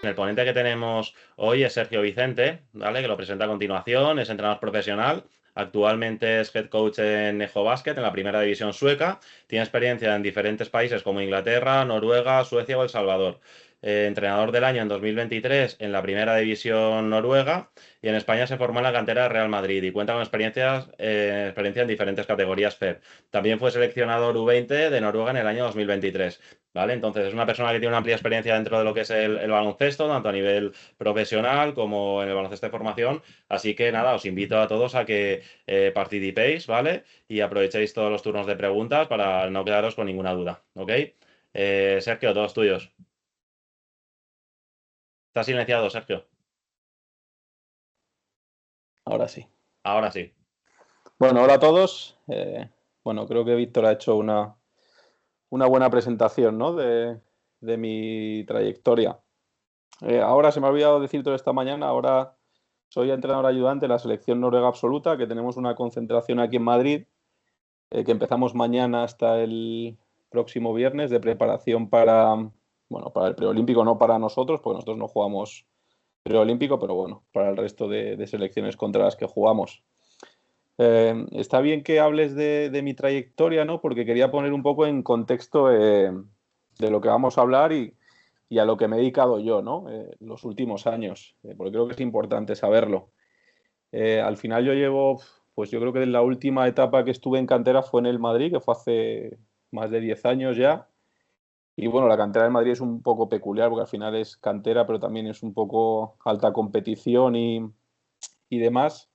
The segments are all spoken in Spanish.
El ponente que tenemos hoy es Sergio Vicente, ¿vale? Que lo presenta a continuación, es entrenador profesional, actualmente es head coach en Ejo Basket, en la primera división sueca, tiene experiencia en diferentes países como Inglaterra, Noruega, Suecia o El Salvador. Entrenador del año en 2023 en la primera división noruega y en España se formó en la cantera de Real Madrid y cuenta con experiencia en diferentes categorías FEP. También fue seleccionador U20 de Noruega en el año 2023. ¿Vale? Entonces es una persona que tiene una amplia experiencia dentro de lo que es el baloncesto, tanto a nivel profesional como en el baloncesto de formación. Así que nada, os invito a todos a que participéis, ¿vale? Y aprovechéis todos los turnos de preguntas para no quedaros con ninguna duda, ¿ok? Sergio, todos tuyos. ¿Estás silenciado, Sergio? Ahora sí. Ahora sí. Bueno, hola a todos. Bueno, creo que Víctor ha hecho una buena presentación, ¿no? de mi trayectoria. Ahora se me ha olvidado decir todo esta mañana, ahora soy entrenador ayudante de la selección noruega absoluta, que tenemos una concentración aquí en Madrid, que empezamos mañana hasta el próximo viernes de preparación para el preolímpico, no para nosotros, porque nosotros no jugamos preolímpico, pero bueno, para el resto de selecciones contra las que jugamos. Está bien que hables de mi trayectoria, ¿no? Porque quería poner un poco en contexto de lo que vamos a hablar y a lo que me he dedicado yo, ¿no? Los últimos años, porque creo que es importante saberlo. Al final pues yo creo que la última etapa que estuve en cantera fue en el Madrid, que fue hace más de 10 años ya. Y bueno, la cantera del Madrid es un poco peculiar porque al final es cantera, pero también es un poco alta competición y demás.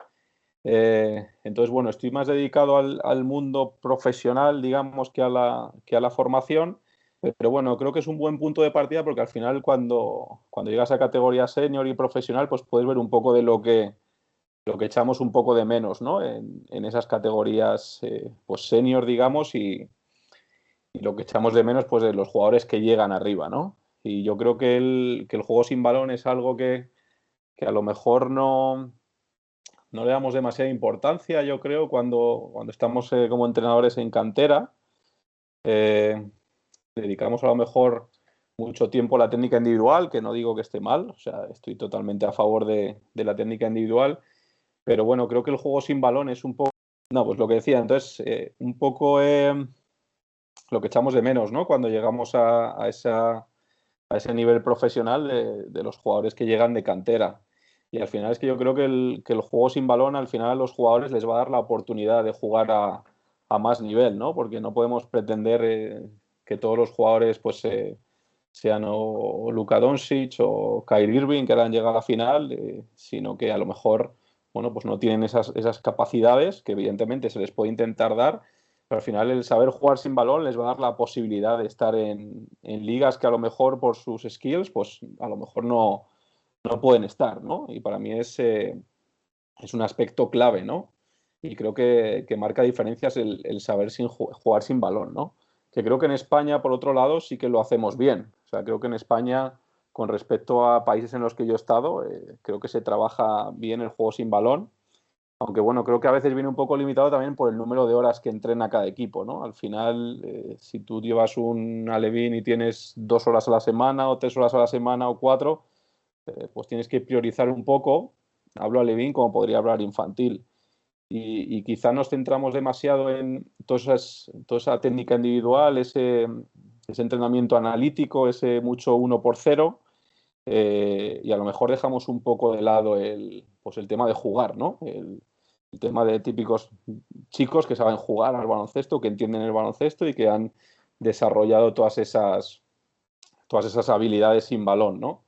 Entonces, bueno, estoy más dedicado al mundo profesional, digamos, que a la formación, pero bueno, creo que es un buen punto de partida porque al final cuando llegas a categoría senior y profesional, pues puedes ver un poco de lo que echamos un poco de menos, ¿no? En esas categorías, pues senior, digamos, y lo que echamos de menos, pues de los jugadores que llegan arriba, ¿no? Y yo creo que el juego sin balón es algo que a lo mejor no le damos demasiada importancia, yo creo, cuando estamos como entrenadores en cantera. Eh, Dedicamos a lo mejor mucho tiempo a la técnica individual, que no digo que esté mal, o sea, estoy totalmente a favor de la técnica individual, pero bueno, creo que el juego sin balón es un poco, no, pues lo que decía, entonces, un poco lo que echamos de menos, ¿no? Cuando llegamos a ese nivel profesional de los jugadores que llegan de cantera. Y al final es que yo creo que el juego sin balón al final a los jugadores les va a dar la oportunidad de jugar a más nivel, ¿no? Porque no podemos pretender que todos los jugadores pues sean o Luka Doncic o Kyrie Irving que ahora han llegado a la final, sino que a lo mejor bueno, pues no tienen esas capacidades que evidentemente se les puede intentar dar, pero al final el saber jugar sin balón les va a dar la posibilidad de estar en ligas que a lo mejor por sus skills, pues a lo mejor no pueden estar, ¿no? Y para mí es un aspecto clave, ¿no? Y creo que marca diferencias el saber jugar sin balón, ¿no? Que creo que en España, por otro lado, sí que lo hacemos bien. O sea, creo que en España, con respecto a países en los que yo he estado, creo que se trabaja bien el juego sin balón. Aunque bueno, creo que a veces viene un poco limitado también por el número de horas que entrena cada equipo, ¿no? Al final, si tú llevas un alevín y tienes 2 horas a la semana o 3 horas a la semana o 4, pues tienes que priorizar un poco. Hablo alevín como podría hablar infantil. Y quizá nos centramos demasiado en toda esa técnica individual, ese entrenamiento analítico, ese mucho 1 por 0, y a lo mejor dejamos un poco de lado pues el tema de jugar, ¿no? El tema de típicos chicos que saben jugar al baloncesto, que entienden el baloncesto y que han desarrollado todas esas habilidades sin balón, ¿no?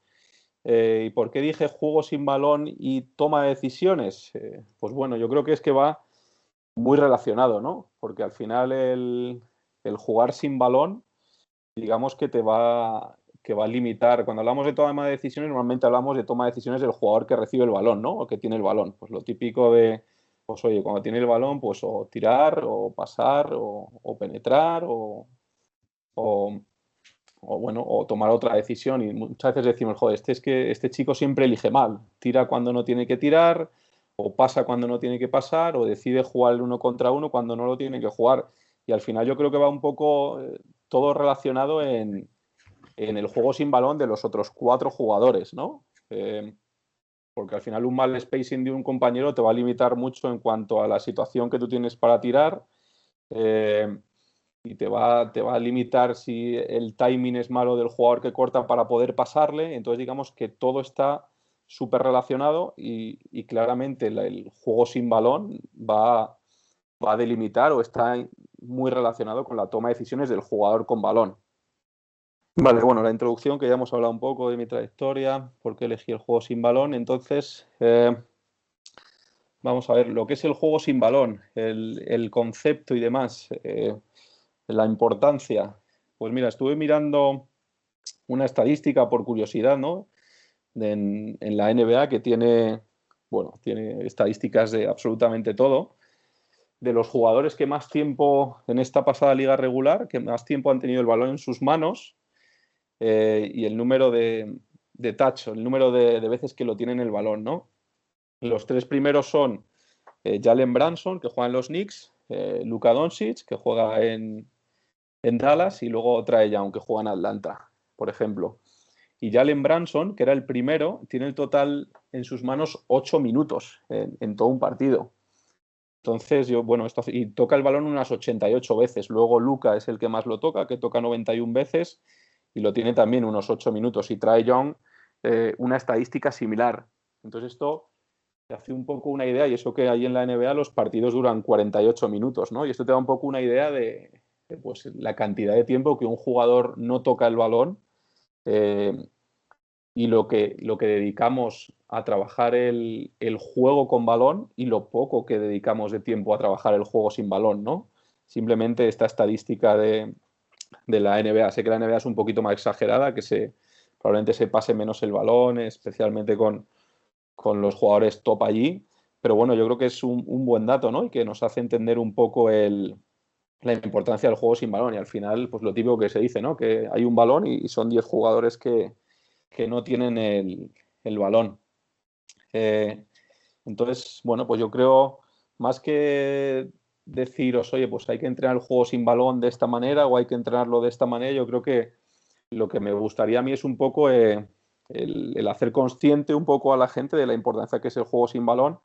¿Y por qué dije juego sin balón y toma de decisiones? Pues bueno, yo creo que es que va muy relacionado, ¿no? Porque al final el jugar sin balón, digamos que va a limitar. Cuando hablamos de toma de decisiones, normalmente hablamos de toma de decisiones del jugador que recibe el balón, ¿no? O que tiene el balón. Pues lo típico pues oye, cuando tiene el balón, pues o tirar, o pasar, o penetrar, o, bueno, o tomar otra decisión. Y muchas veces decimos, joder, es que este chico siempre elige mal. Tira cuando no tiene que tirar, o pasa cuando no tiene que pasar, o decide jugar el 1 contra 1 cuando no lo tiene que jugar. Y al final yo creo que va un poco todo relacionado en el juego sin balón de los otros 4 jugadores, ¿no? Porque al final un mal spacing de un compañero te va a limitar mucho en cuanto a la situación que tú tienes para tirar, y te va a limitar si el timing es malo del jugador que corta para poder pasarle. Entonces digamos que todo está súper relacionado y claramente el juego sin balón va a delimitar o está muy relacionado con la toma de decisiones del jugador con balón. Vale, bueno, la introducción, que ya hemos hablado un poco de mi trayectoria, por qué elegí el juego sin balón. Entonces, vamos a ver lo que es el juego sin balón, el concepto y demás, la importancia. Pues mira, estuve mirando una estadística por curiosidad, ¿no? En la NBA, que tiene, bueno, tiene estadísticas de absolutamente todo, de los jugadores que más tiempo en esta pasada liga regular, que más tiempo han tenido el balón en sus manos, y el número de touch, el número de veces que lo tienen el balón, ¿no? Los 3 primeros son Jalen Brunson, que juega en los Knicks, Luka Doncic, que juega en Dallas, y luego Trae Young, que juega en Atlanta, por ejemplo. Y Jalen Brunson, que era el primero, tiene el total en sus manos 8 minutos en todo un partido. Entonces, y toca el balón unas 88 veces. Luego Luka es el que más lo toca, que toca 91 veces, y lo tiene también unos 8 minutos. Y Trae Young una estadística similar. Entonces esto te hace un poco una idea, y eso que ahí en la NBA los partidos duran 48 minutos, ¿no? Y esto te da un poco una idea de pues, la cantidad de tiempo que un jugador no toca el balón, y lo que dedicamos a trabajar el juego con balón y lo poco que dedicamos de tiempo a trabajar el juego sin balón, ¿no? Simplemente esta estadística de la NBA. Sé que la NBA es un poquito más exagerada, que probablemente se pase menos el balón, especialmente con los jugadores top allí, pero bueno, yo creo que es un buen dato, ¿no? Y que nos hace entender un poco la importancia del juego sin balón. Y al final, pues lo típico que se dice, ¿no? Que hay un balón y son 10 jugadores que no tienen el balón. Entonces, bueno, pues yo creo, más que deciros, oye, pues hay que entrenar el juego sin balón de esta manera o hay que entrenarlo de esta manera, yo creo que lo que me gustaría a mí es un poco el hacer consciente un poco a la gente de la importancia que es el juego sin balón,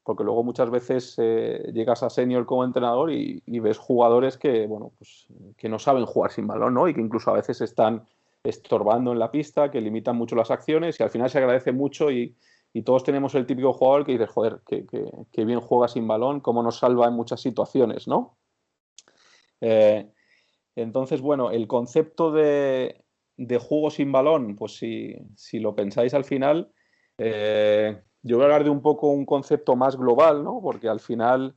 porque luego muchas veces llegas a senior como entrenador y ves jugadores que, bueno, pues, que no saben jugar sin balón, ¿no? Y que incluso a veces están estorbando en la pista, que limitan mucho las acciones, y al final se agradece mucho, y todos tenemos el típico jugador que dices, joder, que bien juega sin balón, cómo nos salva en muchas situaciones, ¿no? Entonces, bueno, el concepto de juego sin balón, pues si lo pensáis al final, yo voy a hablar de un poco un concepto más global, ¿no? Porque al final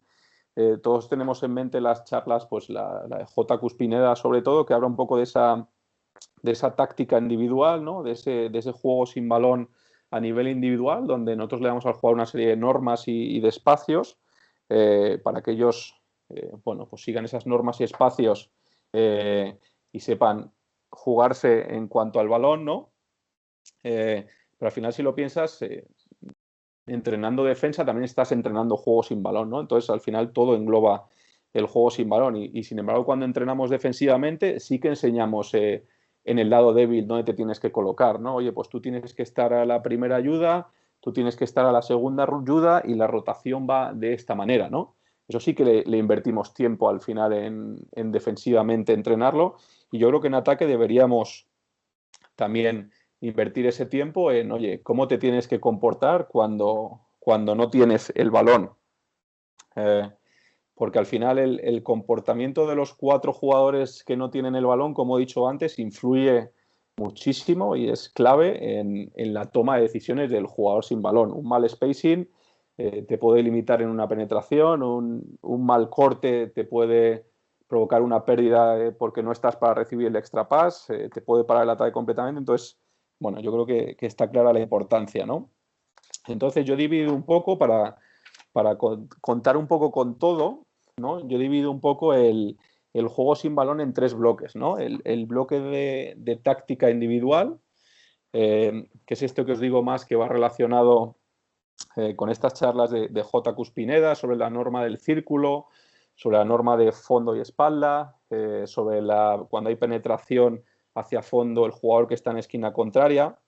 todos tenemos en mente las charlas, pues la de J. Cuspineda sobre todo, que habla un poco de esa táctica individual, ¿no? De ese juego sin balón a nivel individual, donde nosotros le damos al jugador una serie de normas y de espacios para que ellos, bueno, pues sigan esas normas y espacios, y sepan jugarse en cuanto al balón, ¿no? Pero al final, si lo piensas, entrenando defensa también estás entrenando juego sin balón, ¿no? Entonces, al final todo engloba el juego sin balón, y sin embargo, cuando entrenamos defensivamente sí que enseñamos en el lado débil dónde te tienes que colocar, ¿no? Oye, pues tú tienes que estar a la primera ayuda, tú tienes que estar a la segunda ayuda, y la rotación va de esta manera, ¿no? Eso sí que le invertimos tiempo al final en defensivamente entrenarlo, y yo creo que en ataque deberíamos también invertir ese tiempo en, oye, cómo te tienes que comportar cuando no tienes el balón. Porque al final el comportamiento de los 4 jugadores que no tienen el balón, como he dicho antes, influye muchísimo y es clave en la toma de decisiones del jugador sin balón. Un mal spacing te puede limitar en una penetración, un mal corte te puede provocar una pérdida porque no estás para recibir el extra pass, te puede parar el ataque completamente. Entonces, bueno, yo creo que está clara la importancia, ¿no? Entonces yo divido un poco para contar un poco con todo, ¿no? Yo divido un poco el juego sin balón en 3 bloques, ¿no? El bloque de táctica individual, que es esto que os digo más, que va relacionado con estas charlas de J. Cuspineda sobre la norma del círculo, sobre la norma de fondo y espalda, sobre cuando hay penetración, hacia fondo el jugador que está en esquina contraria,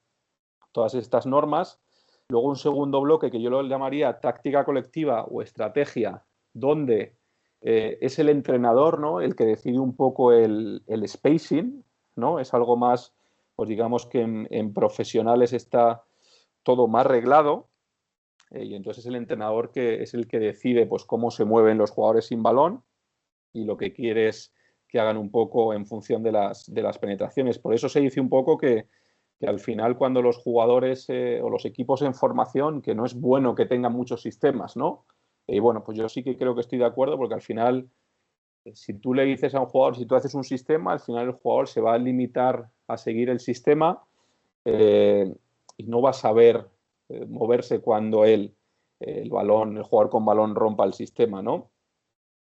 todas estas normas. Luego un segundo bloque que yo lo llamaría táctica colectiva o estrategia, donde es el entrenador, ¿no?, el que decide un poco el spacing, ¿no? Es algo más, pues digamos que en profesionales está todo más reglado, y entonces es el entrenador que es el que decide pues cómo se mueven los jugadores sin balón y lo que quiere es que hagan un poco en función de las penetraciones. Por eso se dice un poco que al final cuando los jugadores o los equipos en formación, que no es bueno que tengan muchos sistemas, ¿no? Y bueno, pues yo sí que creo que estoy de acuerdo porque al final, si tú le dices a un jugador, si tú haces un sistema, al final el jugador se va a limitar a seguir el sistema y no va a saber moverse cuando el jugador con balón rompa el sistema, ¿no?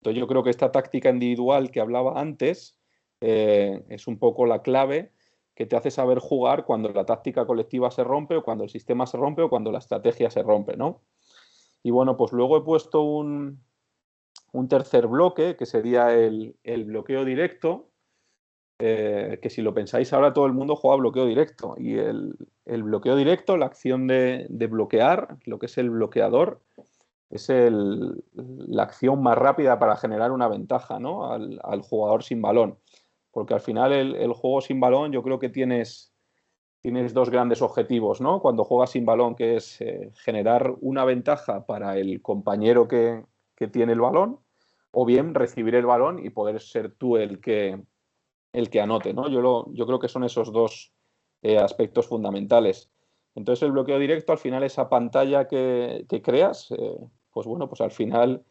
Entonces yo creo que esta táctica individual que hablaba antes es un poco la clave que te hace saber jugar cuando la táctica colectiva se rompe o cuando el sistema se rompe o cuando la estrategia se rompe, ¿no? Y bueno, pues luego he puesto un tercer bloque que sería el bloqueo directo, que si lo pensáis ahora todo el mundo juega bloqueo directo y el bloqueo directo, la acción de bloquear, lo que es el bloqueador, es la acción más rápida para generar una ventaja, ¿no?, al jugador sin balón. Porque al final el juego sin balón yo creo que tienes dos grandes objetivos, ¿no? Cuando juegas sin balón, que es generar una ventaja para el compañero que tiene el balón, o bien recibir el balón y poder ser tú el que anote, ¿no? Yo creo que son esos dos aspectos fundamentales. Entonces el bloqueo directo, al final esa pantalla que creas, pues bueno, pues al final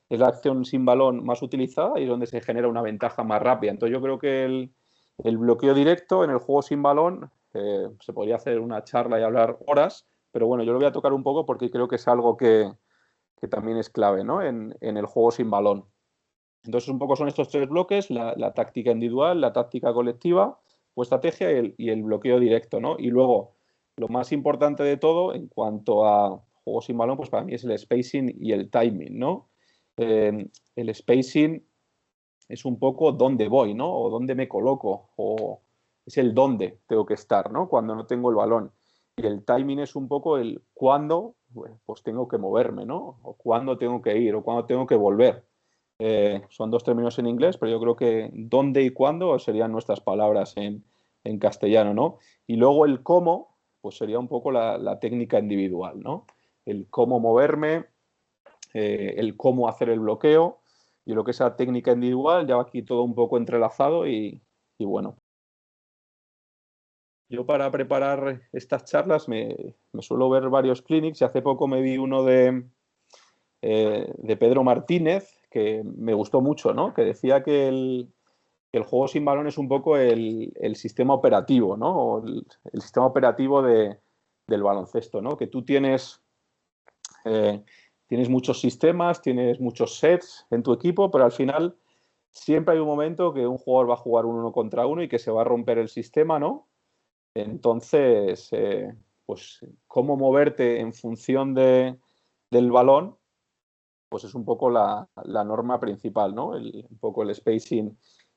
es la acción sin balón más utilizada y es donde se genera una ventaja más rápida. Entonces yo creo que el bloqueo directo en el juego sin balón se podría hacer una charla y hablar horas, pero bueno, yo lo voy a tocar un poco porque creo que es algo que también es clave, ¿no?, en el juego sin balón. Entonces, un poco son estos tres bloques: la táctica individual, la táctica colectiva o estrategia y el bloqueo directo, ¿no? Y luego, lo más importante de todo, en cuanto a juegos sin balón, pues para mí es el spacing y el timing, ¿no? El spacing es un poco dónde voy, ¿no? O dónde me coloco, o es el dónde tengo que estar, ¿no?, cuando no tengo el balón. Y el timing es un poco el cuándo, pues tengo que moverme, ¿no? O cuándo tengo que ir, o cuándo tengo que volver. Son dos términos en inglés, pero yo creo que dónde y cuándo serían nuestras palabras en castellano, ¿no? Y luego el cómo, pues sería un poco la técnica individual, ¿no? El cómo moverme, el cómo hacer el bloqueo, y lo que es la técnica individual, ya va aquí todo un poco entrelazado y bueno. Yo para preparar estas charlas me suelo ver varios clinics y hace poco me vi uno de Pedro Martínez, que me gustó mucho, ¿no?, que decía que el juego sin balón es un poco el sistema operativo, ¿no?, o el sistema operativo del baloncesto, ¿no?, que tú tienes muchos sistemas, tienes muchos sets en tu equipo, pero al final siempre hay un momento que un jugador va a jugar un uno contra uno y que se va a romper el sistema, ¿no? Entonces, pues cómo moverte en función del balón, pues es un poco la norma principal, ¿no? Un poco el spacing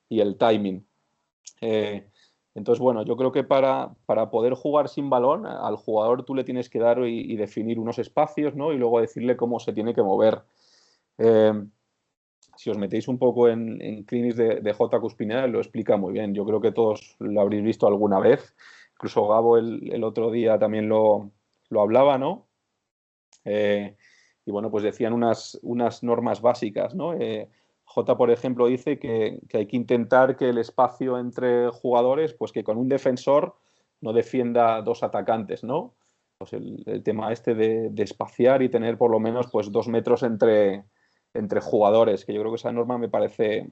y el timing. Entonces, bueno, yo creo que para poder jugar sin balón, al jugador tú le tienes que dar y definir unos espacios, ¿no?, y luego decirle cómo se tiene que mover. Si os metéis un poco en clinics de J. Cuspinera, lo explica muy bien. Yo creo que todos lo habréis visto alguna vez. Incluso Gabo el otro día también lo hablaba, ¿no? Y bueno, pues decían unas normas básicas, ¿no? J, por ejemplo, dice que hay que intentar que el espacio entre jugadores, pues que con un defensor no defienda dos atacantes, ¿no? Pues el tema este de espaciar y tener por lo menos pues 2 metros entre jugadores, que yo creo que esa norma me parece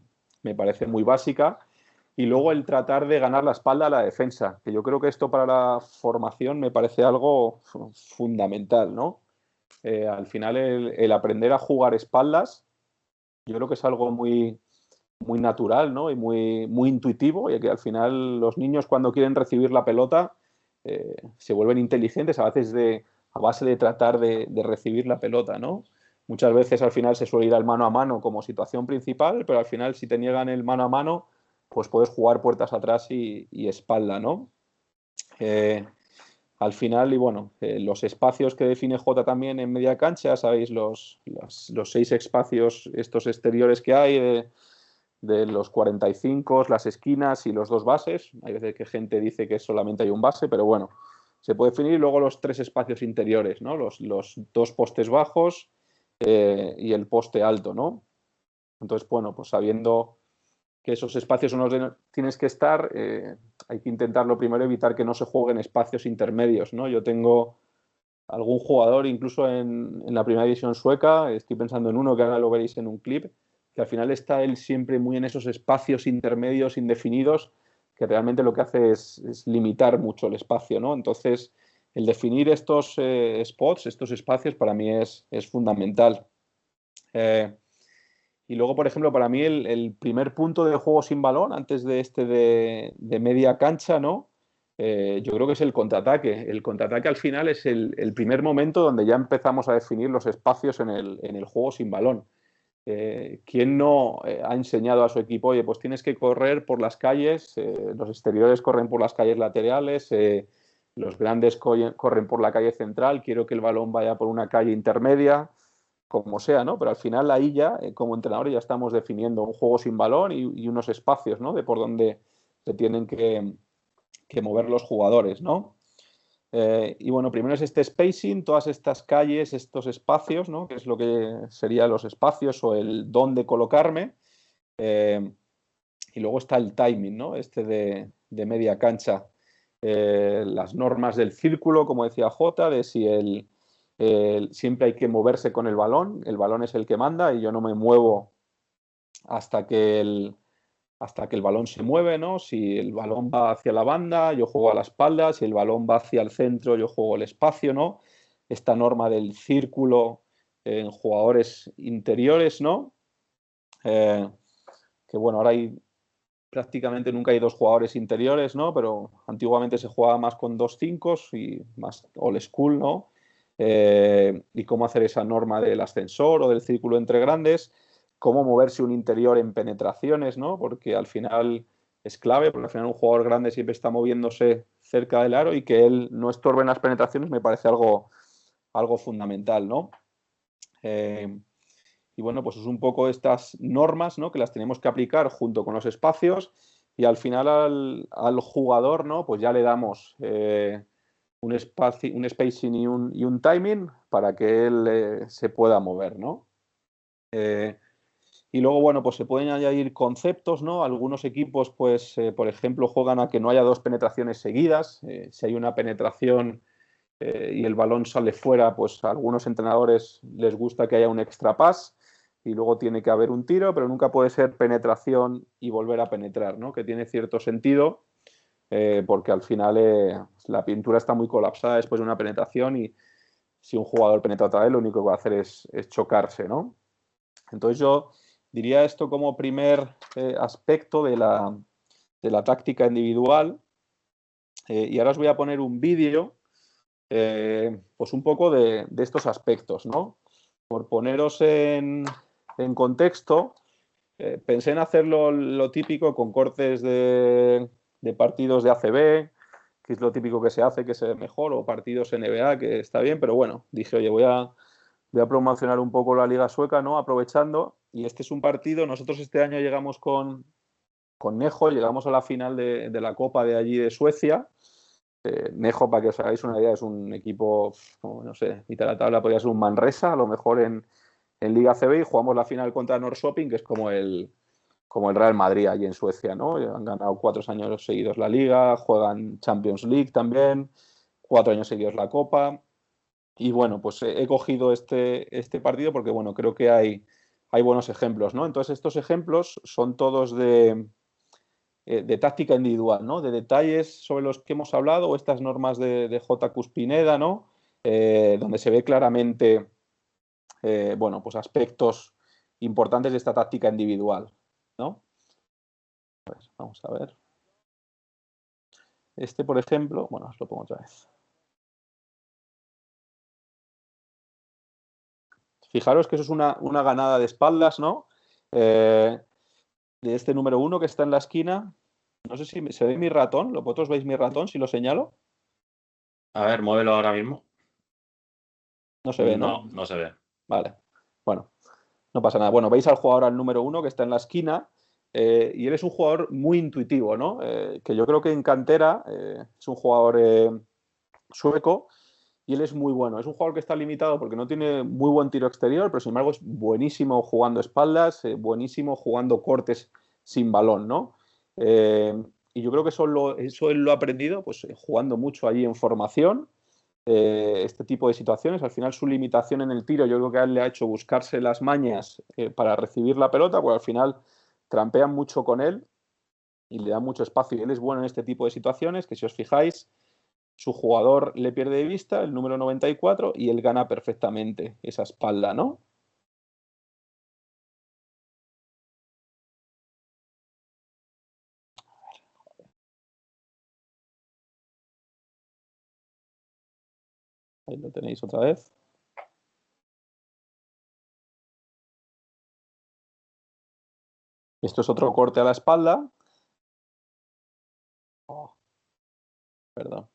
muy básica. Y luego el tratar de ganar la espalda a la defensa, que yo creo que esto para la formación me parece algo fundamental, ¿no? Al final el aprender a jugar espaldas, yo creo que es algo muy, muy natural, ¿no?, y muy intuitivo, y que al final los niños cuando quieren recibir la pelota se vuelven inteligentes a base de tratar de recibir la pelota, ¿no? Muchas veces al final se suele ir al mano a mano como situación principal, pero al final si te niegan el mano a mano, pues puedes jugar puertas atrás y espalda, ¿no? Al final, y bueno, los espacios que define Jota también en media cancha, sabéis, los 6 espacios estos exteriores que hay de los 45, las esquinas y los 2 bases. Hay veces que gente dice que solamente hay un base, pero bueno, se puede definir. Y luego los 3 espacios interiores, ¿no? Los 2 postes bajos y el poste alto, ¿no? Entonces, bueno, pues sabiendo que esos espacios son los que tienes que estar, hay que intentarlo primero evitar que no se jueguen espacios intermedios, ¿no? Yo tengo algún jugador, incluso en la primera división sueca, estoy pensando en uno que ahora lo veréis en un clip, que al final está él siempre muy en esos espacios intermedios indefinidos, que realmente lo que hace es limitar mucho el espacio, ¿no? Entonces, el definir estos spots, estos espacios, para mí es fundamental. Y luego, por ejemplo, para mí el primer punto de juego sin balón, antes de de media cancha, ¿no? Yo creo que es el contraataque. El contraataque al final es el primer momento donde ya empezamos a definir los espacios en el juego sin balón. ¿Quién no ha enseñado a su equipo, oye, pues tienes que correr por las calles, los exteriores corren por las calles laterales, los grandes corren por la calle central, quiero que el balón vaya por una calle intermedia, como sea, ¿no? Pero al final ahí ya, como entrenadores, ya estamos definiendo un juego sin balón y unos espacios, ¿no? De por dónde se tienen que mover los jugadores, ¿no? Y bueno, primero es este spacing, todas estas calles, estos espacios, ¿no? Que es lo que serían los espacios o el dónde colocarme. Eh, y luego está el timing, ¿no? Este de media cancha. Las normas del círculo, como decía Jota, de si siempre hay que moverse con el balón es el que manda y yo no me muevo hasta hasta que el balón se mueve, ¿no? Si el balón va hacia la banda, yo juego a la espalda, si el balón va hacia el centro, yo juego el espacio, ¿no? Esta norma del círculo en jugadores interiores, ¿no? Eh, que bueno, ahora hay prácticamente nunca hay 2 jugadores interiores, ¿no? Pero antiguamente se jugaba más con 2 5 y más old school, ¿no? Y cómo hacer esa norma del ascensor o del círculo entre grandes, cómo moverse un interior en penetraciones, ¿no? Porque al final es clave, porque al final un jugador grande siempre está moviéndose cerca del aro y que él no estorbe en las penetraciones me parece algo fundamental, ¿no? Y bueno, pues es un poco estas normas, ¿no? Que las tenemos que aplicar junto con los espacios y al final al jugador, ¿no? Pues ya le damos un espacio, un spacing y un timing para que él se pueda mover, ¿no? Eh, y luego, bueno, pues se pueden añadir conceptos, ¿no? Algunos equipos, pues, por ejemplo, juegan a que no haya 2 penetraciones seguidas. Si hay una penetración y el balón sale fuera, pues a algunos entrenadores les gusta que haya un extra pass y luego tiene que haber un tiro, pero nunca puede ser penetración y volver a penetrar, ¿no? Que tiene cierto sentido porque al final la pintura está muy colapsada después de una penetración y si un jugador penetra otra vez, lo único que va a hacer es chocarse, ¿no? Entonces yo diría esto como primer aspecto de la táctica individual y ahora os voy a poner un vídeo pues un poco de estos aspectos, ¿no? Por poneros en contexto, pensé en hacerlo lo típico con cortes de partidos de ACB, que es lo típico que se hace, que se ve mejor, o partidos NBA, que está bien, pero bueno, dije, oye, voy a promocionar un poco la Liga Sueca, ¿no? Aprovechando, y este es un partido, nosotros este año llegamos con Nejo, llegamos a la final de la Copa de allí de Suecia. Nejo, para que os hagáis una idea, es un equipo, como, no sé, mitad de la tabla podría ser un Manresa, a lo mejor en Liga CB, y jugamos la final contra Norrköping, que es como el Real Madrid allí en Suecia, ¿no? Han ganado 4 años seguidos la Liga, juegan Champions League también, 4 años seguidos la Copa. Y bueno, pues he cogido este partido porque, bueno, creo que hay buenos ejemplos, ¿no? Entonces, estos ejemplos son todos de táctica individual, ¿no? De detalles sobre los que hemos hablado, o estas normas de J. Cuspineda, ¿no? Donde se ve claramente, bueno, pues aspectos importantes de esta táctica individual, ¿no? Pues vamos a ver. Este, por ejemplo, bueno, os lo pongo otra vez. Fijaros que eso es una ganada de espaldas, ¿no? de este número 1 que está en la esquina. No sé si se ve mi ratón. ¿Vosotros veis mi ratón si lo señalo? A ver, muévelo ahora mismo. No se ve, ¿no? No, no se ve. Vale. Bueno, no pasa nada. Bueno, veis al jugador, al número 1 que está en la esquina. Y él es un jugador muy intuitivo, ¿no? Que yo creo que en cantera es un jugador sueco y él es muy bueno. Es un jugador que está limitado porque no tiene muy buen tiro exterior, pero sin embargo es buenísimo jugando espaldas, buenísimo jugando cortes sin balón, ¿no? Y yo creo que eso él lo ha aprendido pues, jugando mucho allí en formación. Este tipo de situaciones, al final su limitación en el tiro yo creo que a él le ha hecho buscarse las mañas para recibir la pelota, porque al final trampean mucho con él y le dan mucho espacio y él es bueno en este tipo de situaciones, que si os fijáis su jugador le pierde de vista, el número 94, y él gana perfectamente esa espalda, ¿no? Ahí lo tenéis otra vez. Esto es otro corte a la espalda. Oh, perdón.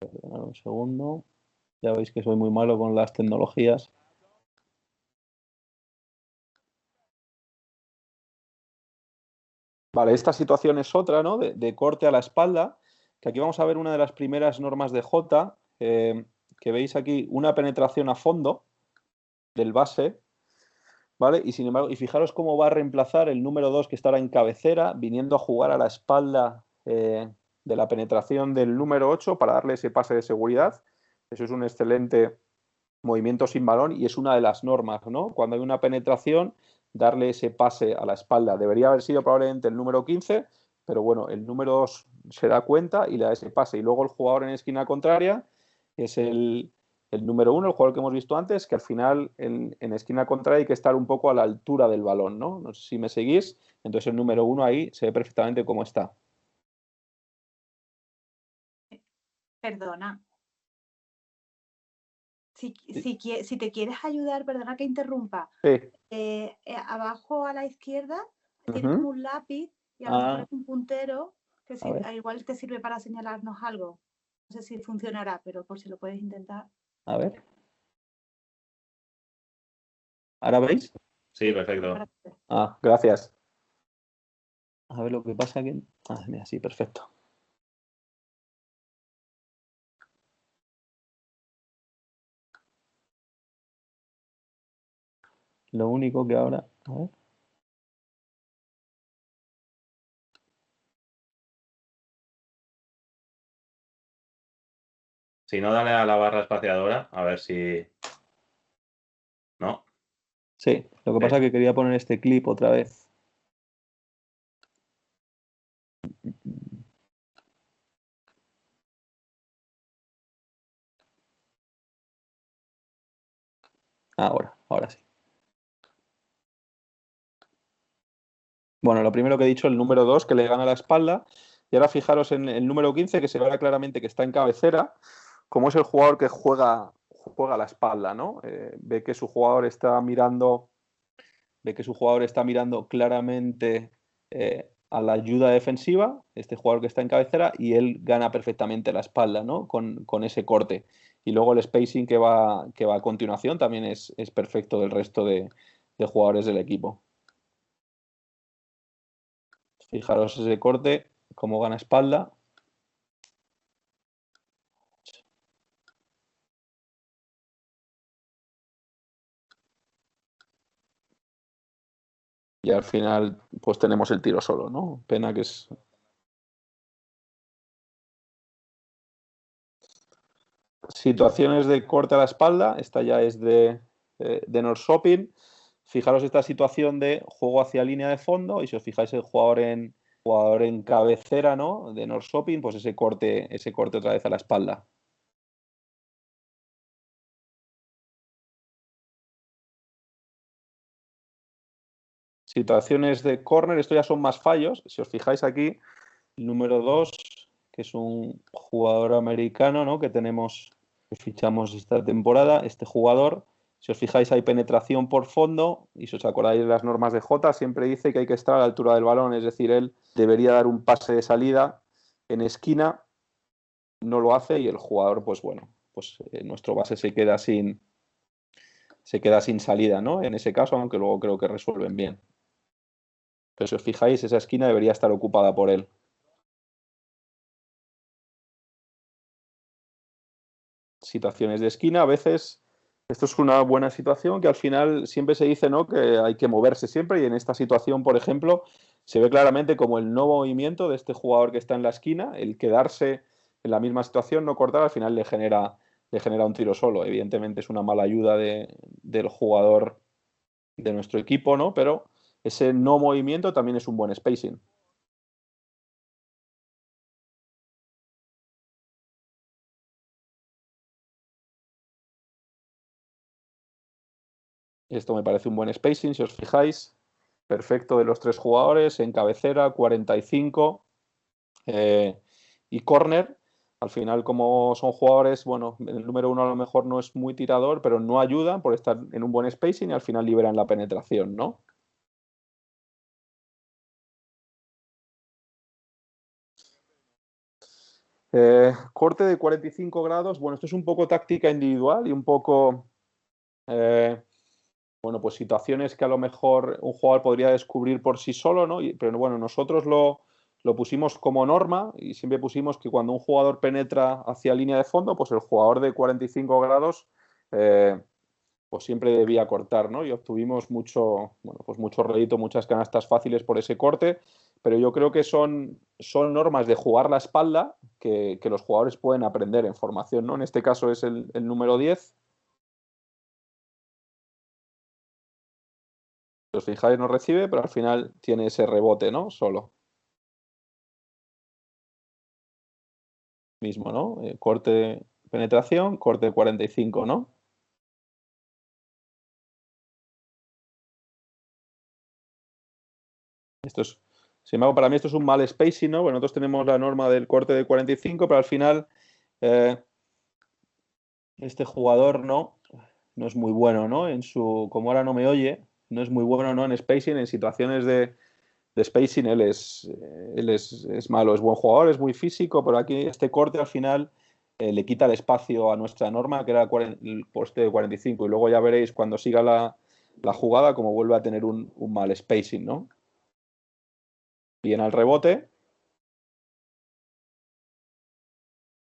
Perdonad un segundo. Ya veis que soy muy malo con las tecnologías. Vale, esta situación es otra, ¿no? De corte a la espalda, que aquí vamos a ver una de las primeras normas de J, que veis aquí una penetración a fondo del base, ¿vale? Y sin embargo, y fijaros cómo va a reemplazar el número 2 que está ahora en cabecera, viniendo a jugar a la espalda de la penetración del número 8 para darle ese pase de seguridad. Eso es un excelente movimiento sin balón y es una de las normas, ¿no? Cuando hay una penetración, darle ese pase a la espalda. Debería haber sido probablemente el número 15, pero bueno, el número 2 se da cuenta y le da ese pase. Y luego el jugador en esquina contraria es el número 1, el jugador que hemos visto antes, que al final en esquina contraria hay que estar un poco a la altura del balón, ¿no? No sé si me seguís. Entonces el número 1 ahí se ve perfectamente cómo está. Perdona. Si te quieres ayudar, perdona que interrumpa. Sí. Abajo a la izquierda tienes Uh-huh. como un lápiz y a lo mejor es un puntero que igual te sirve para señalarnos algo. No sé si funcionará, pero por si lo puedes intentar. A ver. ¿Ahora veis? Sí, perfecto. Ah, gracias. A ver lo que pasa aquí. Ah, mira, sí, perfecto. Lo único que ahora... A ver. Si no, dale a la barra espaciadora, a ver si... ¿No? Sí, lo que pasa es que quería poner este clip otra vez. Ahora sí. Bueno, lo primero que he dicho, el número 2 que le gana la espalda. Y ahora fijaros en el número 15 que se verá claramente que está en cabecera, como es el jugador que juega a la espalda, ¿no? Ve que su jugador está mirando claramente a la ayuda defensiva, este jugador que está en cabecera, y él gana perfectamente la espalda, ¿no? Con ese corte. Y luego el spacing que va a continuación también es perfecto del resto de jugadores del equipo. Fijaros ese corte, cómo gana espalda. Y al final, pues tenemos el tiro solo, ¿no? Pena que es... Situaciones de corte a la espalda, esta ya es de Norrköping. Fijaros esta situación de juego hacia línea de fondo y si os fijáis el jugador en cabecera, ¿no? De Norrköping, pues ese corte otra vez a la espalda. Situaciones de córner, esto ya son más fallos. Si os fijáis aquí, el número 2, que es un jugador americano, ¿no? Que tenemos que fichamos esta temporada, este jugador. Si os fijáis, hay penetración por fondo y si os acordáis de las normas de Jota, siempre dice que hay que estar a la altura del balón, es decir, él debería dar un pase de salida en esquina, no lo hace y el jugador, pues bueno, pues nuestro base se queda sin salida, ¿no? En ese caso, aunque luego creo que resuelven bien. Pero si os fijáis, esa esquina debería estar ocupada por él. Situaciones de esquina, a veces esto es una buena situación que al final siempre se dice, ¿no?, que hay que moverse siempre y en esta situación, por ejemplo, se ve claramente como el no movimiento de este jugador que está en la esquina, el quedarse en la misma situación, no cortar, al final le genera un tiro solo. Evidentemente es una mala ayuda del jugador de nuestro equipo, ¿no? Pero ese no movimiento también es un buen spacing. Esto me parece un buen spacing, si os fijáis. Perfecto de los tres jugadores, en cabecera, 45 y corner. Al final, como son jugadores, bueno, el número 1 a lo mejor no es muy tirador, pero no ayudan por estar en un buen spacing y al final liberan la penetración, ¿no? Corte de 45 grados. Bueno, esto es un poco táctica individual y un poco, bueno, pues situaciones que a lo mejor un jugador podría descubrir por sí solo, ¿no? Pero bueno, nosotros lo pusimos como norma y siempre pusimos que cuando un jugador penetra hacia línea de fondo, pues el jugador de 45 grados pues siempre debía cortar, ¿no? Y obtuvimos mucho, bueno, pues mucho rédito, muchas canastas fáciles por ese corte, pero yo creo que son normas de jugar la espalda que los jugadores pueden aprender en formación, ¿no? En este caso es el número 10. Si os fijáis, no recibe, pero al final tiene ese rebote, ¿no? Solo. Mismo, ¿no? Corte penetración, corte 45, ¿no? Esto es, sin embargo, para mí esto es un mal spacing, ¿no? Bueno, nosotros tenemos la norma del corte de 45, pero al final este jugador no es muy bueno, ¿no? Como ahora no me oye, no es muy bueno, ¿no? En spacing, en situaciones de spacing, él es malo, es buen jugador, es muy físico, pero aquí este corte al final le quita el espacio a nuestra norma, que era el poste de 45, y luego ya veréis cuando siga la jugada como vuelve a tener un mal spacing, ¿no? Bien al rebote,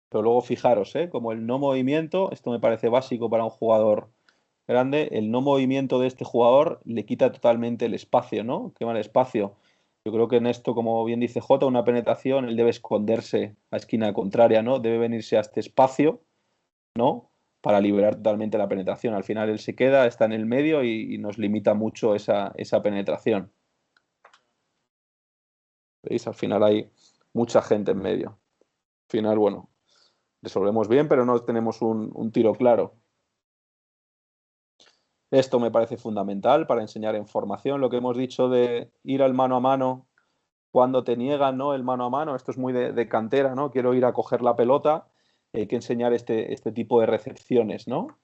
pero luego fijaros, como el no movimiento, esto me parece básico para un jugador grande, el no movimiento de este jugador le quita totalmente el espacio, ¿no? Quema el espacio. Yo creo que en esto, como bien dice Jota, una penetración, él debe esconderse a esquina contraria, ¿no? Debe venirse a este espacio, ¿no? Para liberar totalmente la penetración. Al final él se queda, está en el medio y nos limita mucho esa penetración. ¿Veis? Al final hay mucha gente en medio. Al final, bueno, resolvemos bien, pero no tenemos un tiro claro. Esto me parece fundamental para enseñar en formación, lo que hemos dicho de ir al mano a mano cuando te niegan, ¿no?, el mano a mano. Esto es muy de cantera, ¿no? Quiero ir a coger la pelota, hay que enseñar este tipo de recepciones, ¿no?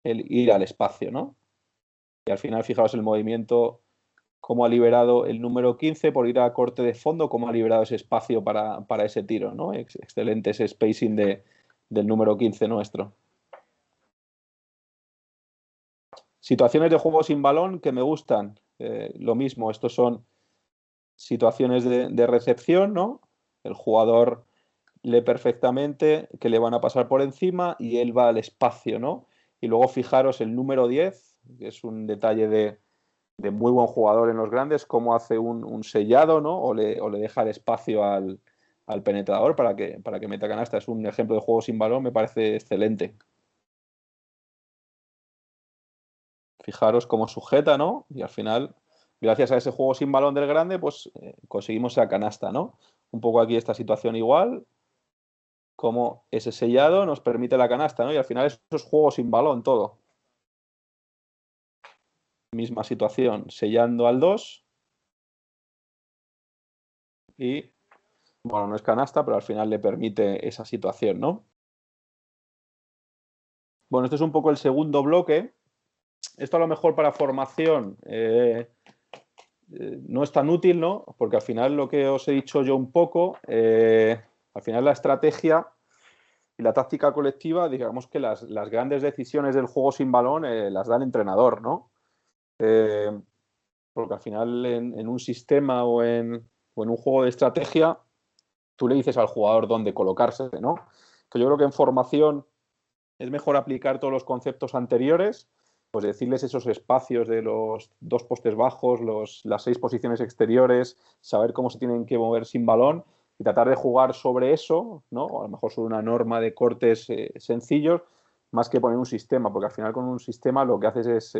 El ir al espacio, ¿no? Y al final, fijaos el movimiento, cómo ha liberado el número 15 por ir a corte de fondo, cómo ha liberado ese espacio para ese tiro, ¿no? Excelente ese spacing del número 15 nuestro. Situaciones de juego sin balón que me gustan. Lo mismo, estos son situaciones de recepción, ¿no? El jugador lee perfectamente que le van a pasar por encima y él va al espacio, ¿no? Y luego fijaros el número 10, que es un detalle de muy buen jugador en los grandes, cómo hace un sellado, ¿no? O le deja el espacio al penetrador para que meta canasta. Es un ejemplo de juego sin balón, me parece excelente. Fijaros cómo sujeta, ¿no? Y al final, gracias a ese juego sin balón del grande, pues conseguimos esa canasta, ¿no? Un poco aquí esta situación igual, como ese sellado nos permite la canasta, ¿no? Y al final eso es juego sin balón todo. Misma situación, sellando al 2 y bueno, no es canasta, pero al final le permite esa situación, ¿no? Bueno, este es un poco el segundo bloque. Esto a lo mejor para formación no es tan útil, ¿no? Porque al final lo que os he dicho yo un poco, al final la estrategia y la táctica colectiva, digamos que las grandes decisiones del juego sin balón las da el entrenador, ¿no? Porque al final en un sistema o en un juego de estrategia, tú le dices al jugador dónde colocarse, ¿no? Que yo creo que en formación es mejor aplicar todos los conceptos anteriores, pues decirles esos espacios de los 2 postes bajos, las 6 posiciones exteriores, saber cómo se tienen que mover sin balón y tratar de jugar sobre eso, ¿no? O a lo mejor sobre una norma de cortes sencillos, más que poner un sistema, porque al final con un sistema lo que haces es,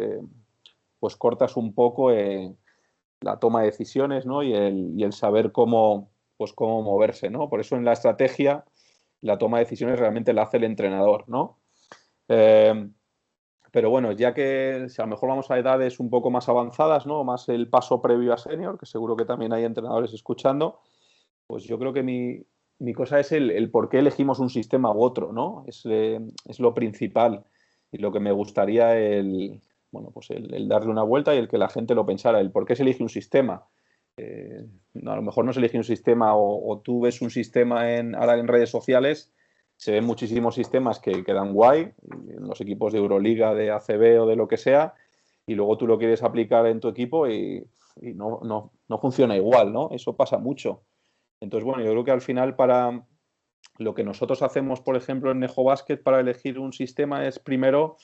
pues cortas un poco la toma de decisiones, ¿no? Y el saber cómo, pues cómo moverse, ¿no? Por eso en la estrategia la toma de decisiones realmente la hace el entrenador, ¿no? Pero bueno, ya que si a lo mejor vamos a edades un poco más avanzadas, ¿no? Más el paso previo a senior, que seguro que también hay entrenadores escuchando, pues yo creo que mi cosa es el por qué elegimos un sistema u otro, ¿no? Es lo principal y lo que me gustaría bueno, pues el darle una vuelta y el que la gente lo pensara, el por qué se elige un sistema. A lo mejor no se elige un sistema o tú ves un sistema ahora en redes sociales, se ven muchísimos sistemas que quedan guay, en los equipos de Euroliga, de ACB o de lo que sea, y luego tú lo quieres aplicar en tu equipo y no funciona igual, ¿no? Eso pasa mucho. Entonces, bueno, yo creo que al final para lo que nosotros hacemos, por ejemplo, en Nejo Basket para elegir un sistema es primero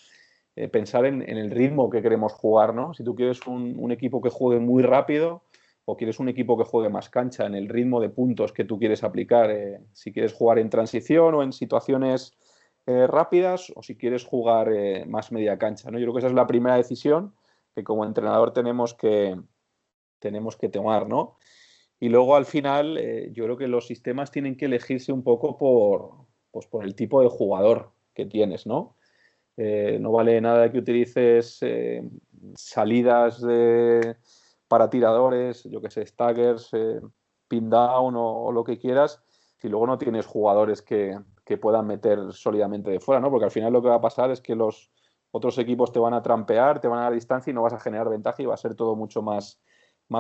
pensar en el ritmo que queremos jugar, ¿no? Si tú quieres un equipo que juegue muy rápido o quieres un equipo que juegue más cancha, en el ritmo de puntos que tú quieres aplicar, si quieres jugar en transición o en situaciones rápidas o si quieres jugar más media cancha, ¿no? Yo creo que esa es la primera decisión que como entrenador tenemos que tomar, ¿no? Y luego al final yo creo que los sistemas tienen que elegirse un poco pues, por el tipo de jugador que tienes, ¿no? No vale nada que utilices salidas para tiradores, yo que sé, staggers, pin down o lo que quieras, si luego no tienes jugadores que puedan meter sólidamente de fuera, ¿no? Porque al final lo que va a pasar es que los otros equipos te van a trampear, te van a dar distancia y no vas a generar ventaja y va a ser todo mucho más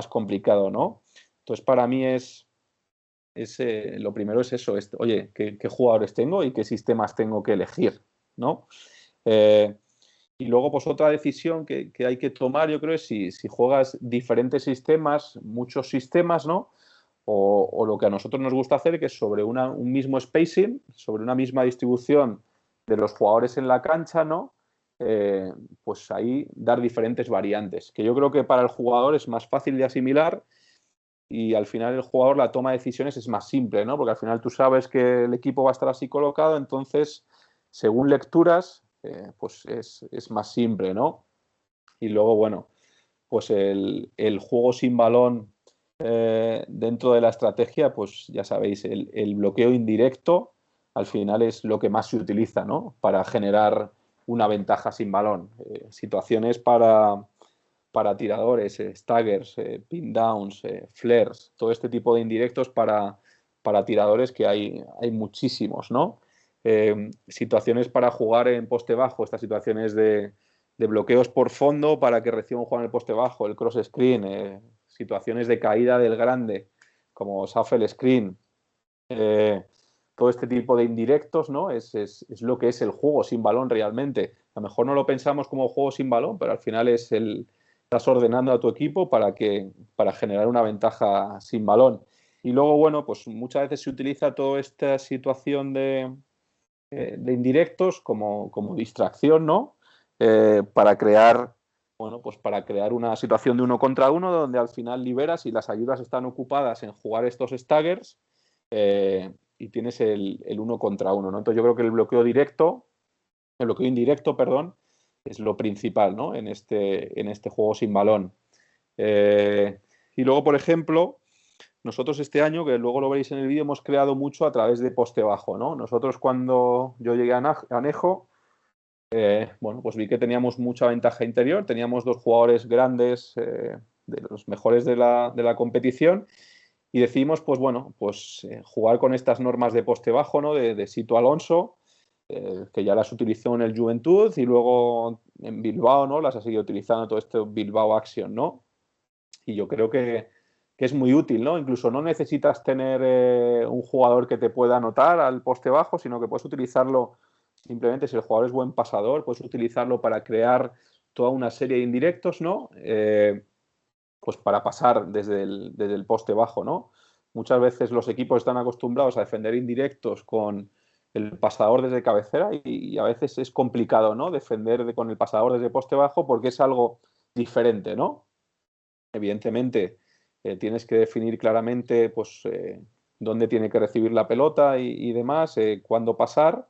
complicado, ¿no? Entonces, para mí lo primero es eso, oye, ¿qué jugadores tengo y qué sistemas tengo que elegir, ¿no? Eh, y luego, pues otra decisión que hay que tomar, yo creo, es si juegas diferentes sistemas, muchos sistemas, ¿no? O lo que a nosotros nos gusta hacer, que es sobre un mismo spacing, sobre una misma distribución de los jugadores en la cancha, ¿no? Pues ahí dar diferentes variantes, que yo creo que para el jugador es más fácil de asimilar y al final el jugador la toma de decisiones es más simple, ¿no? Porque al final tú sabes que el equipo va a estar así colocado, entonces, según lecturas, pues es más simple, ¿no? Y luego, bueno, pues el juego sin balón dentro de la estrategia, pues ya sabéis, el bloqueo indirecto al final es lo que más se utiliza, ¿no? Para generar una ventaja sin balón. Situaciones para tiradores, staggers, pin downs, flares, todo este tipo de indirectos para tiradores que hay muchísimos, ¿no? Situaciones para jugar en poste bajo, estas situaciones de bloqueos por fondo para que reciba un jugador en el poste bajo, el cross screen, situaciones de caída del grande, como shuffle screen, todo este tipo de indirectos, ¿no? Es lo que es el juego sin balón realmente. A lo mejor no lo pensamos como juego sin balón, pero al final estás ordenando a tu equipo para generar una ventaja sin balón. Y luego, bueno, pues muchas veces se utiliza toda esta situación de indirectos como distracción, ¿no? Para crear, bueno, pues para crear una situación de 1 contra 1 donde al final liberas y las ayudas están ocupadas en jugar estos staggers y tienes el 1 contra 1, ¿no? Entonces yo creo que el bloqueo indirecto, perdón, es lo principal, ¿no? En este juego sin balón. Y luego, por ejemplo, nosotros este año, que luego lo veréis en el vídeo, hemos creado mucho a través de poste bajo, ¿no? Nosotros cuando yo llegué a Nejo, bueno, pues vi que teníamos mucha ventaja interior, teníamos 2 jugadores grandes, de los mejores de la competición, y decidimos, pues bueno, pues jugar con estas normas de poste bajo, ¿no? De Sito Alonso, que ya las utilizó en el Juventud y luego en Bilbao, ¿no? Las ha seguido utilizando todo este Bilbao Action, ¿no? Y yo creo que es muy útil, ¿no? Incluso no necesitas tener un jugador que te pueda anotar al poste bajo, sino que puedes utilizarlo simplemente si el jugador es buen pasador, puedes utilizarlo para crear toda una serie de indirectos, ¿no? Pues para pasar desde el poste bajo, ¿no? Muchas veces los equipos están acostumbrados a defender indirectos con el pasador desde cabecera y a veces es complicado, ¿no? Defender con el pasador desde poste bajo porque es algo diferente, ¿no? Evidentemente, tienes que definir claramente pues, dónde tiene que recibir la pelota y demás, cuándo pasar,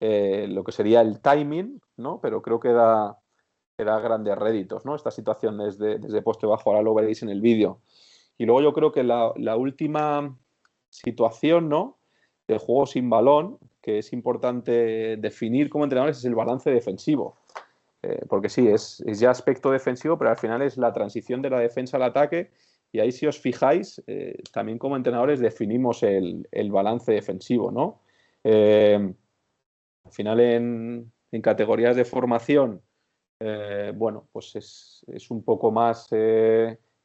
lo que sería el timing, ¿no? Pero creo que da grandes réditos, ¿no? Esta situación desde poste bajo, ahora lo veréis en el vídeo. Y luego yo creo que la última situación, ¿no? Del juego sin balón, que es importante definir como entrenadores, es el balance defensivo. Porque sí, es ya aspecto defensivo, pero al final es la transición de la defensa al ataque. Y ahí, si os fijáis, también como entrenadores definimos el balance defensivo, ¿no? Al final, en categorías de formación, bueno, pues es un poco más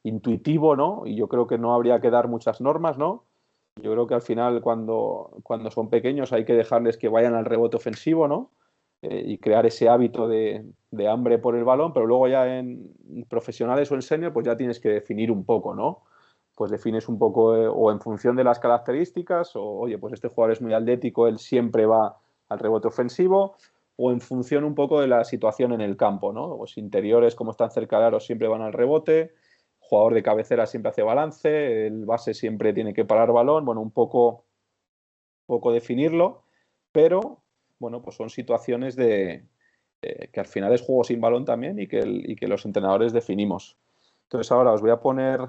intuitivo, ¿no? Y yo creo que no habría que dar muchas normas, ¿no? Yo creo que al final, cuando son pequeños, hay que dejarles que vayan al rebote ofensivo, ¿no? Y crear ese hábito de hambre por el balón, pero luego ya en profesionales o en senior, pues ya tienes que definir un poco, ¿no? Pues defines un poco o en función de las características, o oye, pues este jugador es muy atlético, él siempre va al rebote ofensivo, o en función un poco de la situación en el campo, ¿no? Los interiores, como están cerca de aro, siempre van al rebote, jugador de cabecera siempre hace balance, el base siempre tiene que parar balón, bueno, un poco definirlo, pero bueno, pues son situaciones que al final es juego sin balón también y que los entrenadores definimos. Entonces ahora os voy a poner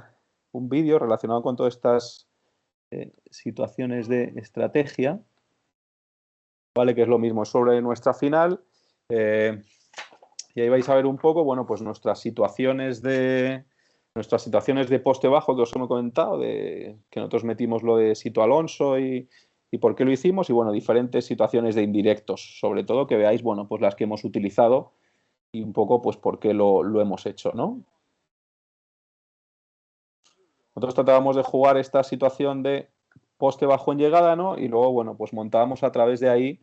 un vídeo relacionado con todas estas situaciones de estrategia, ¿vale? Que es lo mismo sobre nuestra final. Y ahí vais a ver un poco, bueno, pues nuestras situaciones de poste bajo que os hemos comentado, que nosotros metimos lo de Sito Alonso y por qué lo hicimos, y bueno, diferentes situaciones de indirectos, sobre todo que veáis, bueno, pues las que hemos utilizado y un poco pues por qué lo hemos hecho, ¿no? Nosotros tratábamos de jugar esta situación de poste bajo en llegada, ¿no? Y luego, bueno, pues montábamos a través de ahí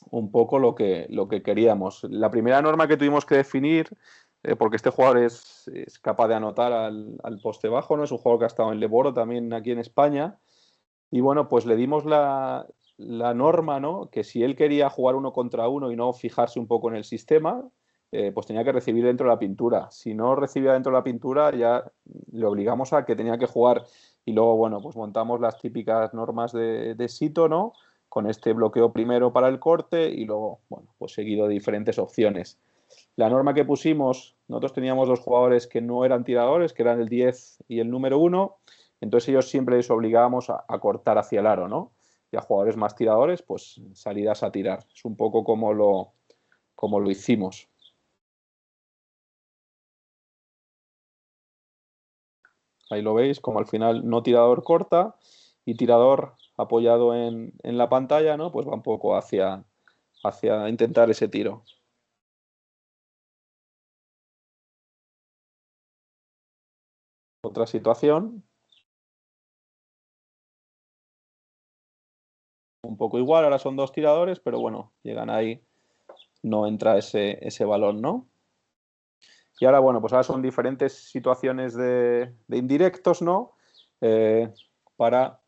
un poco lo que queríamos. La primera norma que tuvimos que definir, porque este jugador es capaz de anotar al poste bajo, ¿no? Es un jugador que ha estado en Leboro también aquí en España. Y bueno, pues le dimos la norma, ¿no? Que si él quería jugar uno contra uno y no fijarse un poco en el sistema, pues tenía que recibir dentro de la pintura. Si no recibía dentro de la pintura, ya le obligamos a que tenía que jugar. Y luego, bueno, pues montamos las típicas normas de Sito, ¿no? Con este bloqueo primero para el corte y luego, bueno, pues seguido de diferentes opciones. La norma que pusimos, nosotros teníamos dos jugadores que no eran tiradores, que eran el 10 y el número 1, entonces ellos siempre les obligábamos a cortar hacia el aro, ¿no? Y a jugadores más tiradores, pues salidas a tirar. Es un poco como lo hicimos. Ahí lo veis, como al final no tirador corta y tirador apoyado en la pantalla, ¿no? Pues va un poco hacia intentar ese tiro. Otra situación. Un poco igual, ahora son dos tiradores, pero bueno, llegan ahí, no entra ese balón, ¿no? Y ahora, bueno, pues ahora son diferentes situaciones de indirectos, ¿no? Para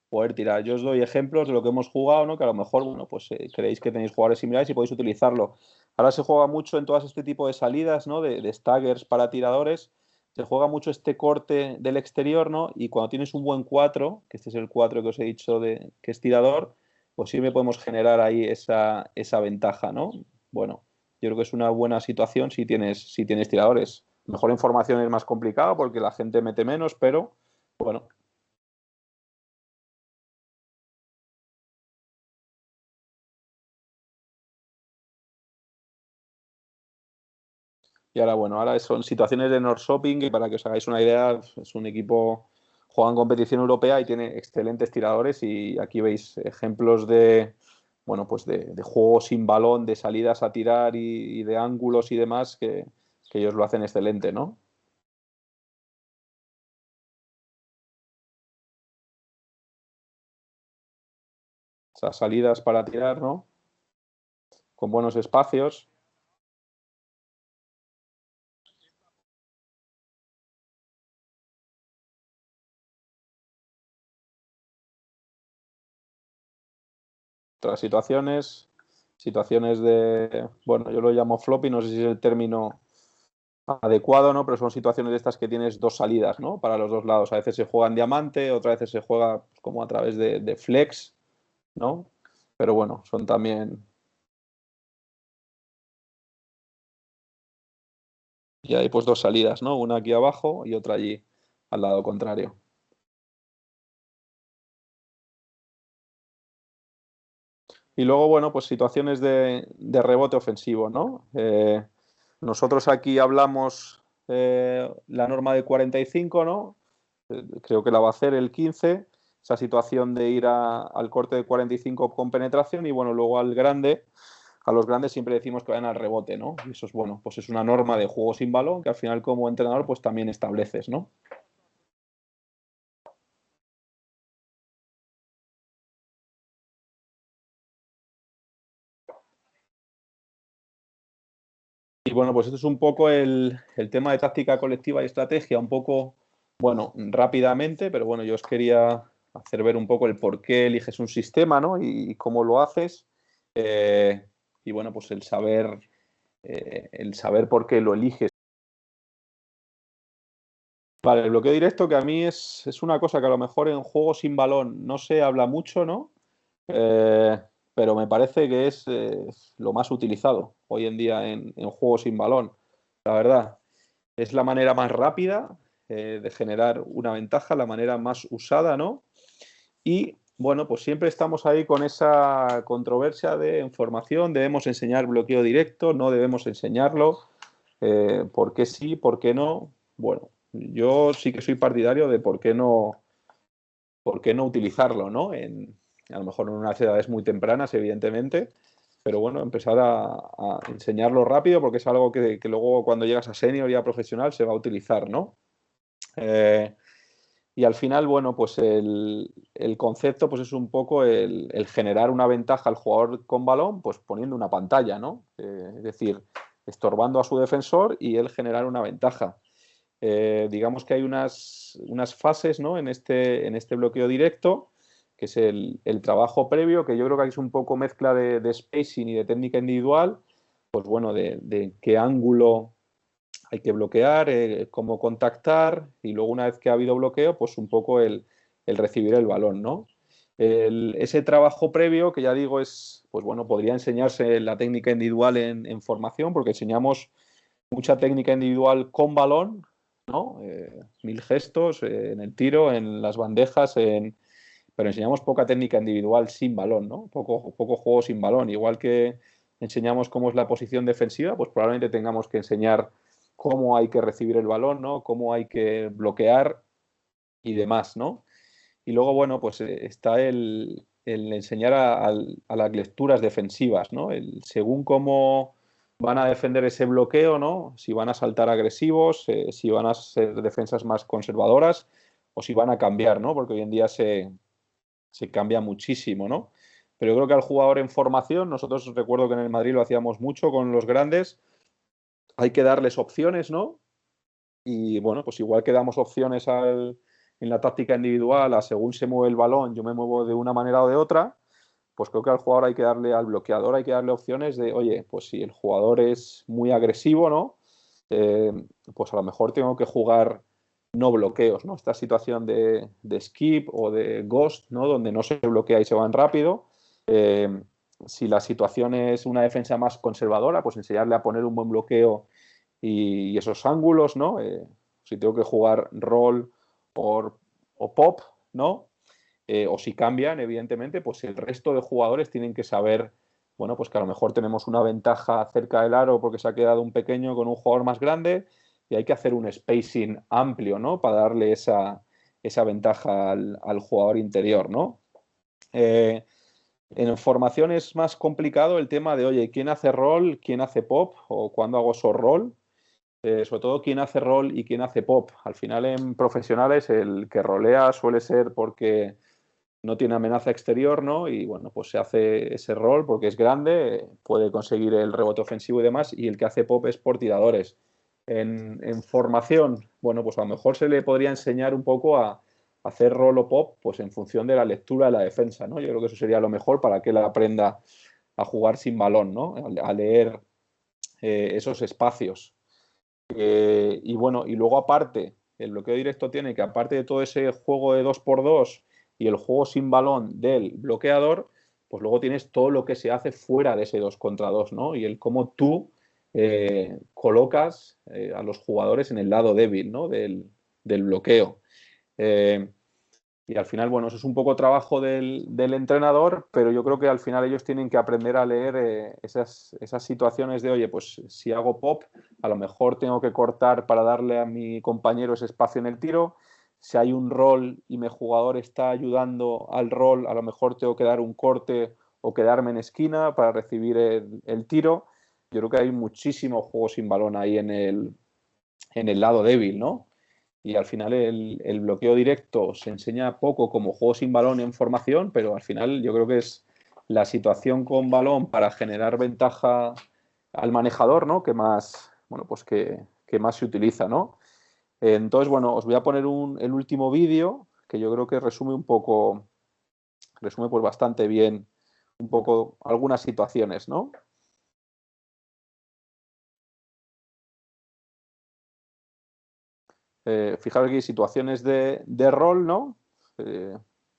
poder tirar. Yo os doy ejemplos de lo que hemos jugado, ¿no? Que a lo mejor, bueno, pues creéis que tenéis jugadores similares y podéis utilizarlo. Ahora se juega mucho en todas este tipo de salidas, ¿no? De staggers para tiradores. Se juega mucho este corte del exterior, ¿no? Y cuando tienes un buen 4, que este es el 4 que os he dicho que es tirador, pues siempre podemos generar ahí esa ventaja, ¿no? Bueno, yo creo que es una buena situación si tienes tiradores. Mejor en formación es más complicado porque la gente mete menos, pero bueno. Y ahora, bueno, ahora son situaciones de Norrköping, y para que os hagáis una idea, es un equipo, juega en competición europea y tiene excelentes tiradores, y aquí veis ejemplos de, bueno, pues de juego sin balón, de salidas a tirar y de ángulos y demás, que ellos lo hacen excelente, ¿no? O sea, salidas para tirar, ¿no? Con buenos espacios. Otras situaciones de, bueno, yo lo llamo floppy, no sé si es el término adecuado, ¿no? Pero son situaciones de estas que tienes dos salidas, ¿no? Para los dos lados. A veces se juega en diamante, otras veces se juega pues, como a través de flex, ¿no? Pero bueno, son también... Y hay pues dos salidas, ¿no? Una aquí abajo y otra allí al lado contrario. Y luego, bueno, pues situaciones de rebote ofensivo, ¿no? Nosotros aquí hablamos la norma de 45, ¿no? Creo que la va a hacer el 15, esa situación de ir al corte de 45 con penetración, y bueno, luego al grande, a los grandes siempre decimos que vayan al rebote, ¿no? Y eso es bueno, pues es una norma de juego sin balón que al final como entrenador pues también estableces, ¿no? Y bueno, pues esto es un poco el tema de táctica colectiva y estrategia, un poco, bueno, rápidamente, pero bueno, yo os quería hacer ver un poco el por qué eliges un sistema, ¿no? Y cómo lo haces. Eh, y bueno, pues el saber por qué lo eliges. Vale, el bloqueo directo, que a mí es una cosa que a lo mejor en juegos sin balón no se habla mucho, ¿no? Eh, pero me parece que es lo más utilizado hoy en día en juegos sin balón, la verdad. Es la manera más rápida de generar una ventaja, la manera más usada, ¿no? Y bueno, pues siempre estamos ahí con esa controversia de información, debemos enseñar bloqueo directo, no debemos enseñarlo, por qué sí, por qué no. Bueno, yo sí que soy partidario de por qué no utilizarlo, ¿no? A lo mejor en unas edades muy tempranas, evidentemente, pero bueno, empezar a enseñarlo rápido porque es algo que luego cuando llegas a senior y a profesional se va a utilizar, ¿no? Eh, y al final, bueno, pues el concepto pues es un poco el generar una ventaja al jugador con balón, pues poniendo una pantalla, ¿no? Es decir, estorbando a su defensor y él generar una ventaja. Digamos que hay unas fases, ¿no? En este bloqueo directo, que es el trabajo previo, que yo creo que aquí es un poco mezcla de spacing y de técnica individual, pues bueno, de qué ángulo hay que bloquear, cómo contactar, y luego una vez que ha habido bloqueo, pues un poco el recibir el balón, ¿no? Ese trabajo previo, que ya digo, es, pues bueno, podría enseñarse la técnica individual en formación, porque enseñamos mucha técnica individual con balón, ¿no? 1000 gestos en el tiro, en las bandejas, pero enseñamos poca técnica individual sin balón, ¿no? Poco juego sin balón. Igual que enseñamos cómo es la posición defensiva, pues probablemente tengamos que enseñar cómo hay que recibir el balón, ¿no? Cómo hay que bloquear y demás, ¿no? Y luego, bueno, pues está el enseñar a las lecturas defensivas, ¿no? Según cómo van a defender ese bloqueo, ¿no? Si van a saltar agresivos, si van a ser defensas más conservadoras o si van a cambiar, ¿no? Porque hoy en día se cambia muchísimo, ¿no? Pero yo creo que al jugador en formación, nosotros recuerdo que en el Madrid lo hacíamos mucho con los grandes, hay que darles opciones, ¿no? Y bueno, pues igual que damos opciones en la táctica individual, a según se mueve el balón, yo me muevo de una manera o de otra, pues creo que al jugador hay que darle, al bloqueador hay que darle opciones de, oye, pues si el jugador es muy agresivo, ¿no? Eh, pues a lo mejor tengo que jugar no bloqueos, ¿no? Esta situación de skip o de ghost, ¿no? Donde no se bloquea y se van rápido. Eh, si la situación es una defensa más conservadora, pues enseñarle a poner un buen bloqueo y esos ángulos, ¿no? Si tengo que jugar roll o pop, ¿no? O si cambian, evidentemente, pues el resto de jugadores tienen que saber bueno, pues que a lo mejor tenemos una ventaja cerca del aro porque se ha quedado un pequeño con un jugador más grande y hay que hacer un spacing amplio, ¿no? Para darle esa ventaja al jugador interior, ¿no? En formación es más complicado el tema de, oye, ¿quién hace roll, quién hace pop o cuándo hago so roll? Sobre todo quién hace roll y quién hace pop. Al final en profesionales el que rolea suele ser porque no tiene amenaza exterior, ¿no? Y bueno, pues se hace ese rol porque es grande, puede conseguir el rebote ofensivo y demás, y el que hace pop es por tiradores. En formación, bueno, pues a lo mejor se le podría enseñar un poco a hacer rol o pop, pues en función de la lectura de la defensa, ¿no? Yo creo que eso sería lo mejor para que él aprenda a jugar sin balón, ¿no? A leer esos espacios. Y bueno, y luego aparte, el bloqueo directo tiene que, aparte de todo ese juego de 2x2 y el juego sin balón del bloqueador, pues luego tienes todo lo que se hace fuera de ese 2 contra 2, ¿no? Y el cómo tú colocas a los jugadores en el lado débil, ¿no? Del bloqueo. Y al final, bueno, eso es un poco trabajo del entrenador, pero yo creo que al final ellos tienen que aprender a leer esas situaciones de, oye, pues si hago pop, a lo mejor tengo que cortar para darle a mi compañero ese espacio en el tiro. Si hay un rol y mi jugador está ayudando al rol, a lo mejor tengo que dar un corte o quedarme en esquina para recibir el tiro. Yo creo que hay muchísimo juego sin balón ahí en el lado débil, ¿no? Y al final el bloqueo directo se enseña poco como juego sin balón en formación, pero al final yo creo que es la situación con balón para generar ventaja al manejador, ¿no? Que más, bueno, pues que más se utiliza, ¿no? Entonces, bueno, os voy a poner el último vídeo que yo creo que resume un poco, resume pues bastante bien un poco algunas situaciones, ¿no? Fijaros aquí situaciones de rol, ¿no?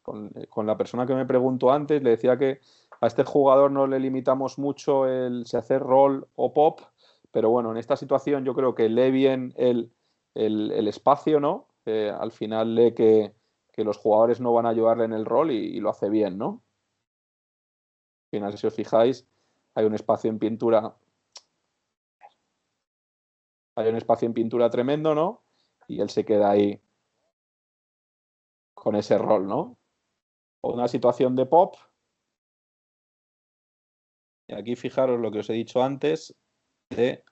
Con la persona que me preguntó antes, le decía que a este jugador no le limitamos mucho el si hacer rol o pop, pero bueno, en esta situación yo creo que lee bien el espacio, ¿no? Al final lee que los jugadores no van a ayudarle en el rol y lo hace bien, ¿no? Al final, si os fijáis, hay un espacio en pintura. Hay un espacio en pintura tremendo, ¿no? Y él se queda ahí con ese rol, ¿no? O una situación de pop. Y aquí fijaros lo que os he dicho antes de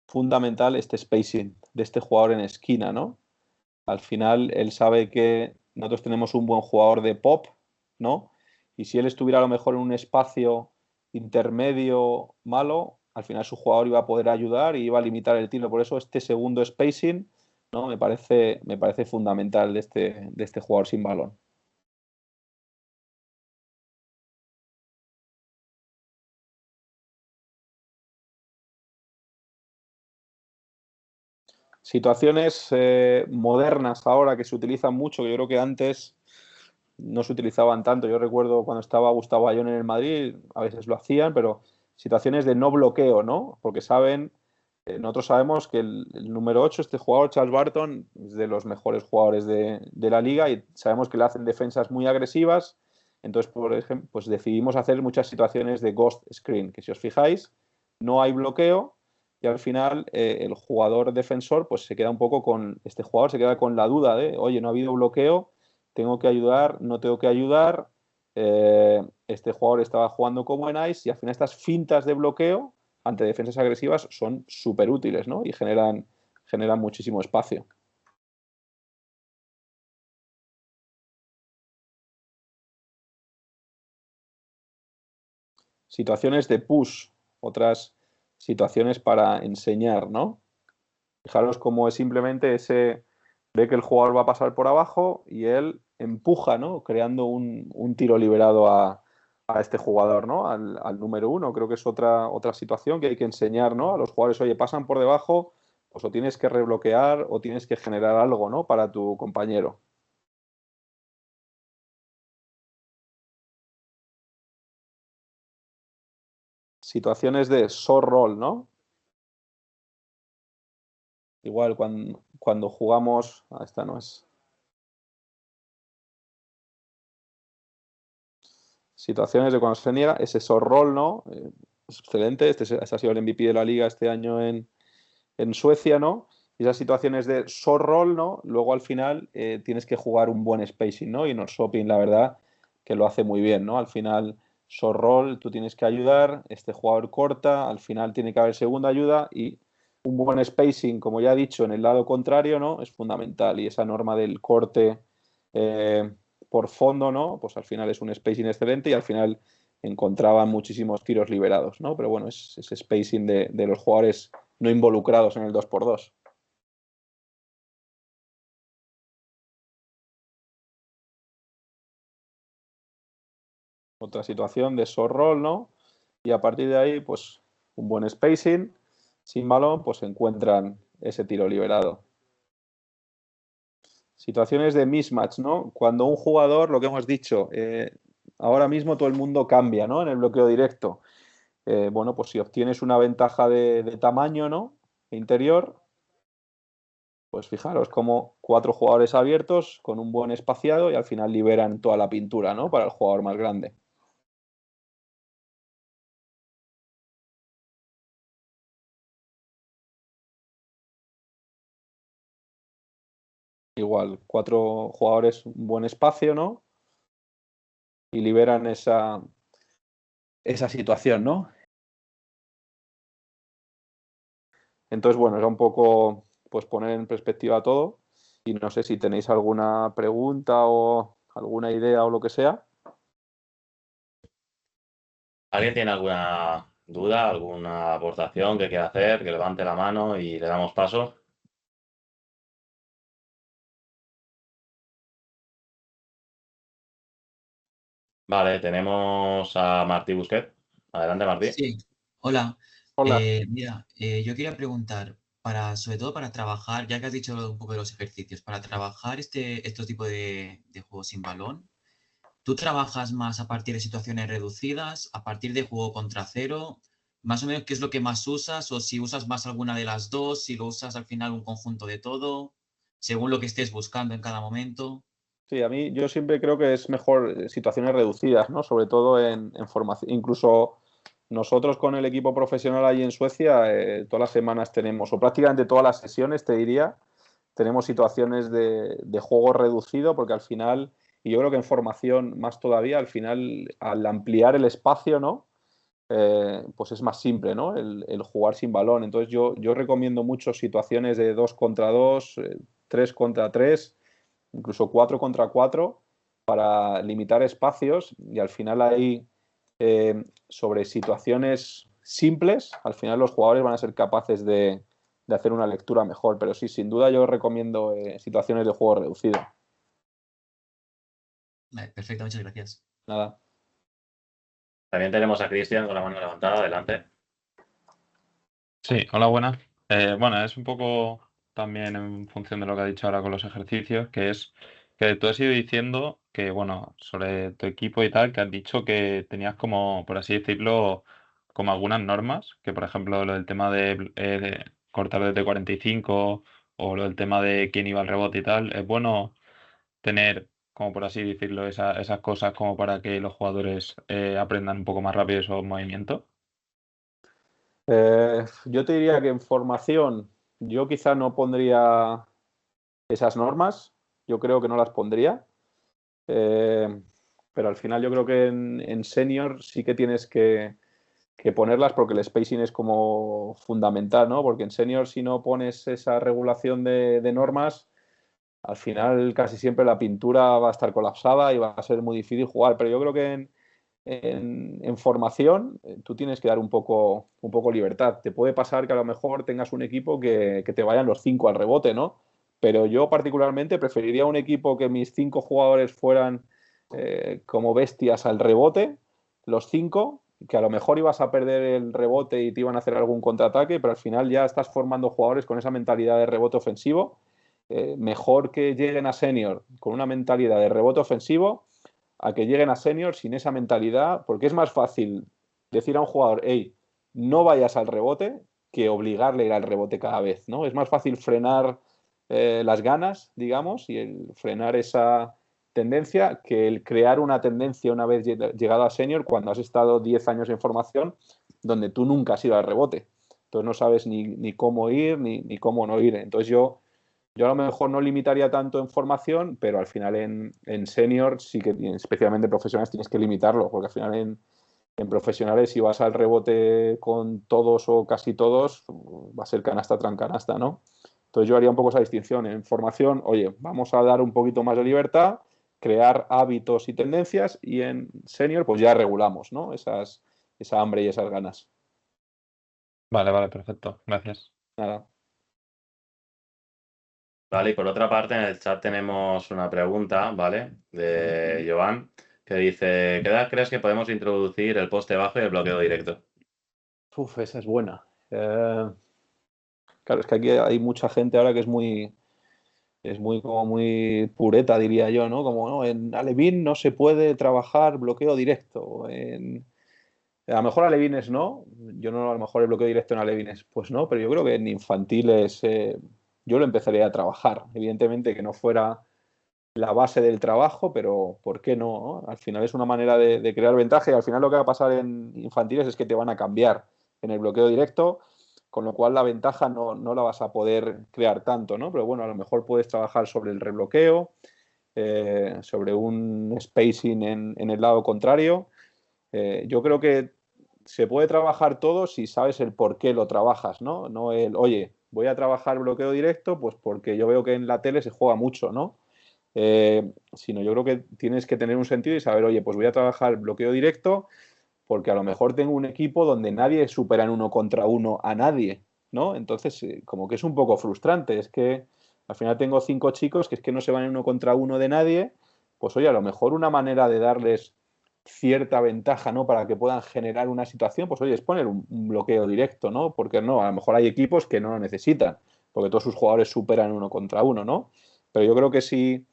fundamental este spacing de este jugador en esquina, ¿no? Al final él sabe que nosotros tenemos un buen jugador de pop, ¿no? Y si él estuviera a lo mejor en un espacio intermedio malo, al final su jugador iba a poder ayudar y iba a limitar el tiro. Por eso este segundo spacing, ¿no? Me parece fundamental de este jugador sin balón. Situaciones modernas ahora que se utilizan mucho, que yo creo que antes no se utilizaban tanto. Yo recuerdo cuando estaba Gustavo Ayón en el Madrid, a veces lo hacían, pero situaciones de no bloqueo, ¿no? Porque saben, nosotros sabemos que el número 8, este jugador, Charles Barton, es de los mejores jugadores de la liga y sabemos que le hacen defensas muy agresivas. Entonces, por ejemplo, pues decidimos hacer muchas situaciones de ghost screen, que si os fijáis, no hay bloqueo y al final el jugador defensor pues se queda un poco con, este jugador se queda con la duda de, oye, no ha habido bloqueo, tengo que ayudar, no tengo que ayudar, este jugador estaba jugando como en ice y al final estas fintas de bloqueo ante defensas agresivas son súper útiles, ¿no? Y generan muchísimo espacio. Situaciones de push, otras situaciones para enseñar, ¿no? Fijaros cómo es simplemente ese, ve que el jugador va a pasar por abajo y él empuja, ¿no? Creando un tiro liberado a este jugador, ¿no? Al número 1. Creo que es otra situación que hay que enseñar, ¿no? A los jugadores, oye, pasan por debajo, pues o tienes que rebloquear o tienes que generar algo, ¿no? Para tu compañero. Situaciones de so roll, ¿no? Igual cuando jugamos, esta no es. situaciones de cuando se niega, ese roll, ¿no? Es excelente, este ha sido el MVP de la liga este año en Suecia, ¿no? Y esas situaciones de roll, ¿no? Luego al final tienes que jugar un buen spacing, ¿no? Y Norsopin, la verdad, que lo hace muy bien, ¿no? Al final, roll, tú tienes que ayudar, este jugador corta, al final tiene que haber segunda ayuda y un buen spacing, como ya he dicho, en el lado contrario, ¿no? Es fundamental. Y esa norma del corte por fondo, ¿no? Pues al final es un spacing excelente y al final encontraban muchísimos tiros liberados, ¿no? Pero bueno, es ese spacing de los jugadores no involucrados en el 2x2. Otra situación de roll, ¿no? Y a partir de ahí, pues un buen spacing, sin balón, pues encuentran ese tiro liberado. Situaciones de mismatch, ¿no? Cuando un jugador, lo que hemos dicho, ahora mismo todo el mundo cambia, ¿no? En el bloqueo directo. Bueno, pues si obtienes una ventaja de tamaño, ¿no? Interior, pues fijaros como 4 jugadores abiertos con un buen espaciado y al final liberan toda la pintura, ¿no? Para el jugador más grande. Igual, 4 jugadores, un buen espacio, ¿no? Y liberan esa situación, ¿no? Entonces, bueno, era un poco pues poner en perspectiva todo y no sé si tenéis alguna pregunta o alguna idea o lo que sea. ¿Alguien tiene alguna duda, alguna aportación que quiera hacer? Que levante la mano y le damos paso. Vale, tenemos a Martí Busquet. Adelante, Martí. Sí, hola. Hola. Mira, yo quería preguntar, sobre todo para trabajar, ya que has dicho un poco de los ejercicios, para trabajar estos tipos de juegos sin balón, ¿tú trabajas más a partir de situaciones reducidas, a partir de juego contra cero? Más o menos, ¿qué es lo que más usas? O si usas más alguna de las dos, si lo usas al final un conjunto de todo, según lo que estés buscando en cada momento. Sí, a mí yo siempre creo que es mejor situaciones reducidas, ¿no? Sobre todo en formación. Incluso nosotros con el equipo profesional ahí en Suecia, todas las semanas tenemos, o prácticamente todas las sesiones, te diría, tenemos situaciones de juego reducido, porque al final, y yo creo que en formación más todavía, al final, al ampliar el espacio, ¿no? Pues es más simple, ¿no? El jugar sin balón. Entonces yo recomiendo mucho situaciones de 2 contra 2, 3 contra 3, incluso 4 contra 4, para limitar espacios y al final ahí, sobre situaciones simples, al final los jugadores van a ser capaces de hacer una lectura mejor. Pero sí, sin duda yo recomiendo situaciones de juego reducido. Vale, perfecto, muchas gracias. Nada. También tenemos a Cristian con la mano levantada. Adelante. Sí, hola, buenas. Bueno, es un poco también en función de lo que ha dicho ahora con los ejercicios, que es que tú has ido diciendo que, bueno, sobre tu equipo y tal, que has dicho que tenías como, por así decirlo, como algunas normas, que por ejemplo lo del tema de cortar desde 45 o lo del tema de quién iba al rebote y tal, es bueno tener, como por así decirlo, esas cosas como para que los jugadores aprendan un poco más rápido esos movimientos. Yo te diría que en formación yo quizá no pondría esas normas, yo creo que no las pondría, pero al final yo creo que en senior sí que tienes que ponerlas porque el spacing es como fundamental, ¿no? Porque en senior si no pones esa regulación de normas, al final casi siempre la pintura va a estar colapsada y va a ser muy difícil jugar, pero yo creo que en formación tú tienes que dar un poco libertad. Te puede pasar que a lo mejor tengas un equipo que te vayan los 5 al rebote, ¿no? Pero yo particularmente preferiría un equipo que mis 5 jugadores fueran como bestias al rebote, los 5, que a lo mejor ibas a perder el rebote y te iban a hacer algún contraataque, pero al final ya estás formando jugadores con esa mentalidad de rebote ofensivo. Mejor que lleguen a senior con una mentalidad de rebote ofensivo a que lleguen a senior sin esa mentalidad, porque es más fácil decir a un jugador, hey, no vayas al rebote, que obligarle a ir al rebote cada vez, ¿no? Es más fácil frenar las ganas, digamos, y frenar esa tendencia que el crear una tendencia una vez llegado a senior cuando has estado 10 años en formación donde tú nunca has ido al rebote. Entonces no sabes ni cómo ir ni cómo no ir. Entonces yo a lo mejor no limitaría tanto en formación, pero al final en senior sí que, especialmente profesionales, tienes que limitarlo, porque al final en profesionales si vas al rebote con todos o casi todos, va a ser canasta tras canasta, ¿no? Entonces yo haría un poco esa distinción. En formación, oye, vamos a dar un poquito más de libertad, crear hábitos y tendencias, y en senior pues ya regulamos, ¿no? Esa hambre y esas ganas. Vale, perfecto. Gracias. Nada. Vale, y por otra parte, en el chat tenemos una pregunta, ¿vale? De Joan, que dice, ¿qué edad crees que podemos introducir el poste bajo y el bloqueo directo? Esa es buena. Claro, es que aquí hay mucha gente ahora que es muy pureta, diría yo, ¿no? Como, ¿no? En Alevín no se puede trabajar bloqueo directo. A lo mejor alevines no, yo no, a lo mejor el bloqueo directo en alevines, pues no, pero yo creo que en infantiles yo lo empezaría a trabajar. Evidentemente que no fuera la base del trabajo, pero ¿por qué no? Al final es una manera de crear ventaja y al final lo que va a pasar en infantiles es que te van a cambiar en el bloqueo directo, con lo cual la ventaja no la vas a poder crear tanto, ¿no? Pero bueno, a lo mejor puedes trabajar sobre el rebloqueo, sobre un spacing en el lado contrario. Yo creo que se puede trabajar todo si sabes el por qué lo trabajas, ¿no? No el, oye, voy a trabajar bloqueo directo, pues porque yo veo que en la tele se juega mucho, ¿no? Sino yo creo que tienes que tener un sentido y saber, oye, pues voy a trabajar bloqueo directo porque a lo mejor tengo un equipo donde nadie supera en 1 contra 1 a nadie, ¿no? Entonces, como que es un poco frustrante, es que al final tengo 5 chicos que es que no se van en 1 contra 1 de nadie, pues oye, a lo mejor una manera de darles cierta ventaja, ¿no? Para que puedan generar una situación, pues oye, es poner un bloqueo directo, ¿no? Porque no, a lo mejor hay equipos que no lo necesitan, porque todos sus jugadores superan 1 contra 1, ¿no? Pero yo creo que si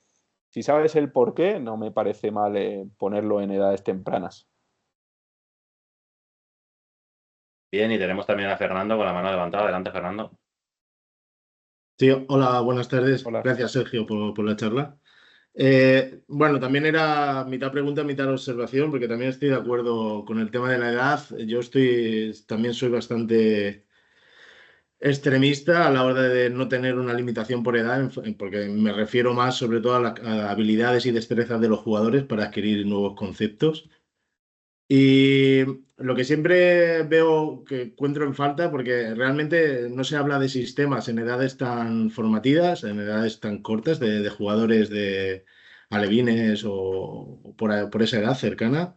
sabes el por qué, no me parece mal ponerlo en edades tempranas. Bien, y tenemos también a Fernando con la mano levantada. Adelante, Fernando. Sí, hola, buenas tardes. Hola. Gracias, Sergio, por la charla. Bueno, también era mitad pregunta, mitad observación, porque también estoy de acuerdo con el tema de la edad. También soy bastante extremista a la hora de no tener una limitación por edad, porque me refiero más sobre todo a habilidades y destrezas de los jugadores para adquirir nuevos conceptos. Y lo que siempre veo que encuentro en falta, porque realmente no se habla de sistemas en edades tan formativas, en edades tan cortas, de jugadores de alevines o por esa edad cercana,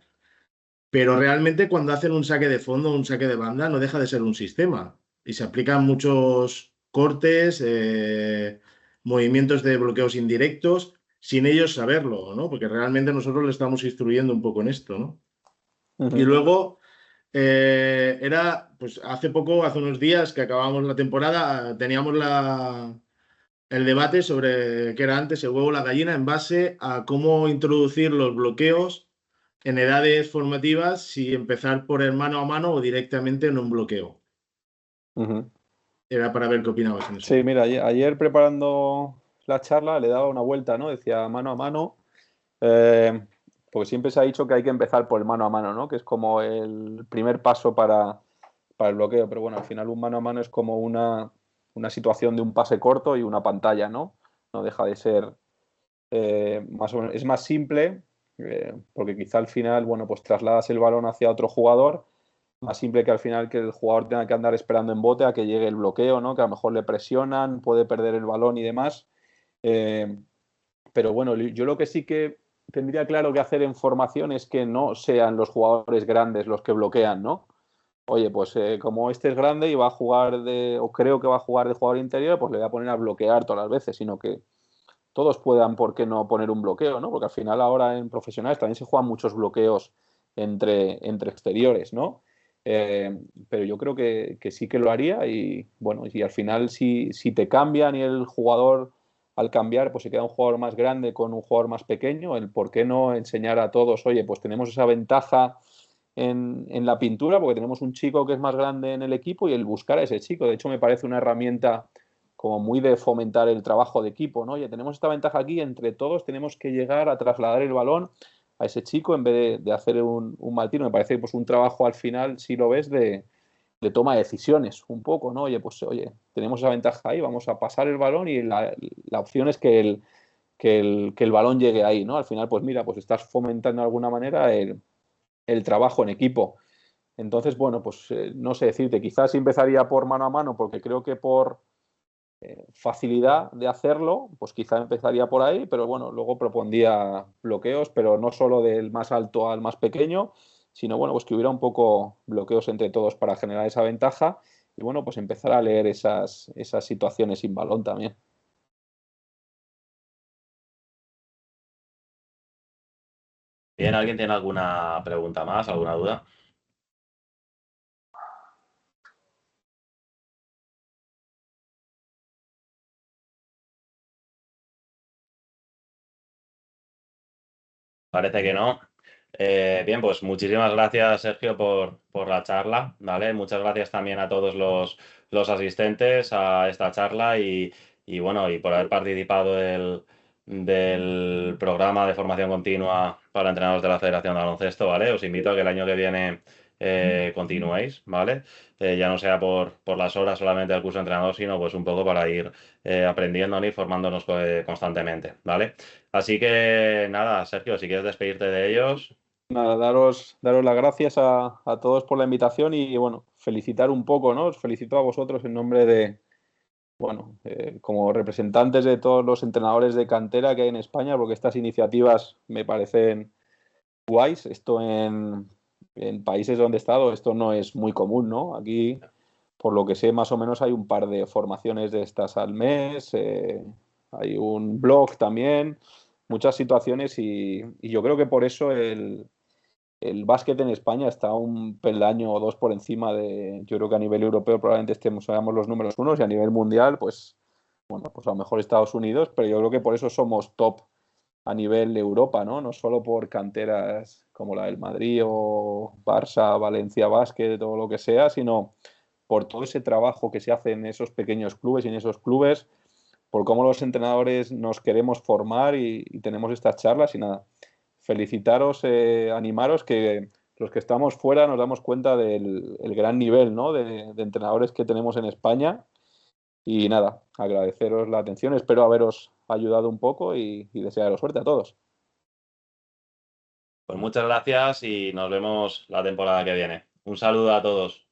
pero realmente cuando hacen un saque de fondo, un saque de banda, no deja de ser un sistema. Y se aplican muchos cortes, movimientos de bloqueos indirectos, sin ellos saberlo, ¿no? Porque realmente nosotros le estamos instruyendo un poco en esto, ¿no? Y luego, pues hace unos días que acabamos la temporada, teníamos el debate sobre qué era antes, el huevo o la gallina, en base a cómo introducir los bloqueos en edades formativas, si empezar por el mano a mano o directamente en un bloqueo. Era para ver qué opinabas en eso. Sí, mira, ayer preparando la charla le daba una vuelta, ¿no? Decía mano a mano, porque siempre se ha dicho que hay que empezar por el mano a mano, ¿no? Que es como el primer paso para el bloqueo, pero bueno, al final un mano a mano es como una situación de un pase corto y una pantalla, ¿no? No deja de ser más o menos, es más simple, porque quizá al final, bueno, pues trasladas el balón hacia otro jugador, más simple que al final que el jugador tenga que andar esperando en bote a que llegue el bloqueo, ¿no? Que a lo mejor le presionan, puede perder el balón y demás. Pero bueno, yo lo que sí que tendría claro que hacer en formación es que no sean los jugadores grandes los que bloquean, ¿no? Oye, pues como este es grande y va a jugar o creo que va a jugar de jugador interior, pues le voy a poner a bloquear todas las veces, sino que todos puedan, ¿por qué no poner un bloqueo, ¿no? Porque al final ahora en profesionales también se juegan muchos bloqueos entre exteriores, ¿no? Pero yo creo que sí que lo haría y bueno, y al final si te cambian y el jugador al cambiar pues se queda un jugador más grande con un jugador más pequeño, el por qué no enseñar a todos, oye, pues tenemos esa ventaja en la pintura porque tenemos un chico que es más grande en el equipo y el buscar a ese chico. De hecho me parece una herramienta como muy de fomentar el trabajo de equipo, ¿no? Oye, tenemos esta ventaja aquí, entre todos tenemos que llegar a trasladar el balón a ese chico en vez de hacer un mal tiro. Me parece que pues, un trabajo al final, si lo ves, de toma de decisiones un poco, ¿no? Oye, pues oye, tenemos esa ventaja ahí, vamos a pasar el balón y la opción es que el balón llegue ahí, ¿no? Al final, pues mira, pues estás fomentando de alguna manera el trabajo en equipo. Entonces, bueno, pues no sé decirte, quizás empezaría por mano a mano, porque creo que por facilidad de hacerlo, pues quizá empezaría por ahí, pero bueno, luego propondría bloqueos, pero no solo del más alto al más pequeño, sino bueno, pues que hubiera un poco bloqueos entre todos para generar esa ventaja y bueno, pues empezar a leer esas situaciones sin balón también. Bien, ¿alguien tiene alguna pregunta más, alguna duda? Parece que no. Bien, pues muchísimas gracias, Sergio, por la charla, ¿vale? Muchas gracias también a todos los asistentes a esta charla y bueno, y por haber participado del programa de formación continua para entrenadores de la Federación de Baloncesto, ¿vale? Os invito a que el año que viene continuéis, ¿vale? Ya no sea por las horas solamente del curso de entrenador, sino pues un poco para ir aprendiendo y formándonos constantemente, ¿vale? Así que nada, Sergio, si quieres despedirte de ellos. Nada, daros las gracias a todos por la invitación y bueno, felicitar un poco, ¿no? Os felicito a vosotros en nombre de, bueno, como representantes de todos los entrenadores de cantera que hay en España, porque estas iniciativas me parecen guays. Esto en países donde he estado, esto no es muy común, ¿no? Aquí, por lo que sé, más o menos hay un par de formaciones de estas al mes, hay un blog también, muchas situaciones y yo creo que por eso el básquet en España está un peldaño o dos por encima de, yo creo que a nivel europeo probablemente seamos los números unos y a nivel mundial, pues, bueno, pues a lo mejor Estados Unidos, pero yo creo que por eso somos top a nivel Europa, ¿no? No solo por canteras como la del Madrid o Barça, Valencia Básquet o lo que sea, sino por todo ese trabajo que se hace en esos pequeños clubes y en esos clubes, por cómo los entrenadores nos queremos formar y tenemos estas charlas y nada. Felicitaros, animaros que los que estamos fuera nos damos cuenta del el gran nivel, ¿no? de entrenadores que tenemos en España y nada, agradeceros la atención, espero haberos ayudado un poco y desearos suerte a todos. Pues muchas gracias y nos vemos la temporada que viene. Un saludo a todos.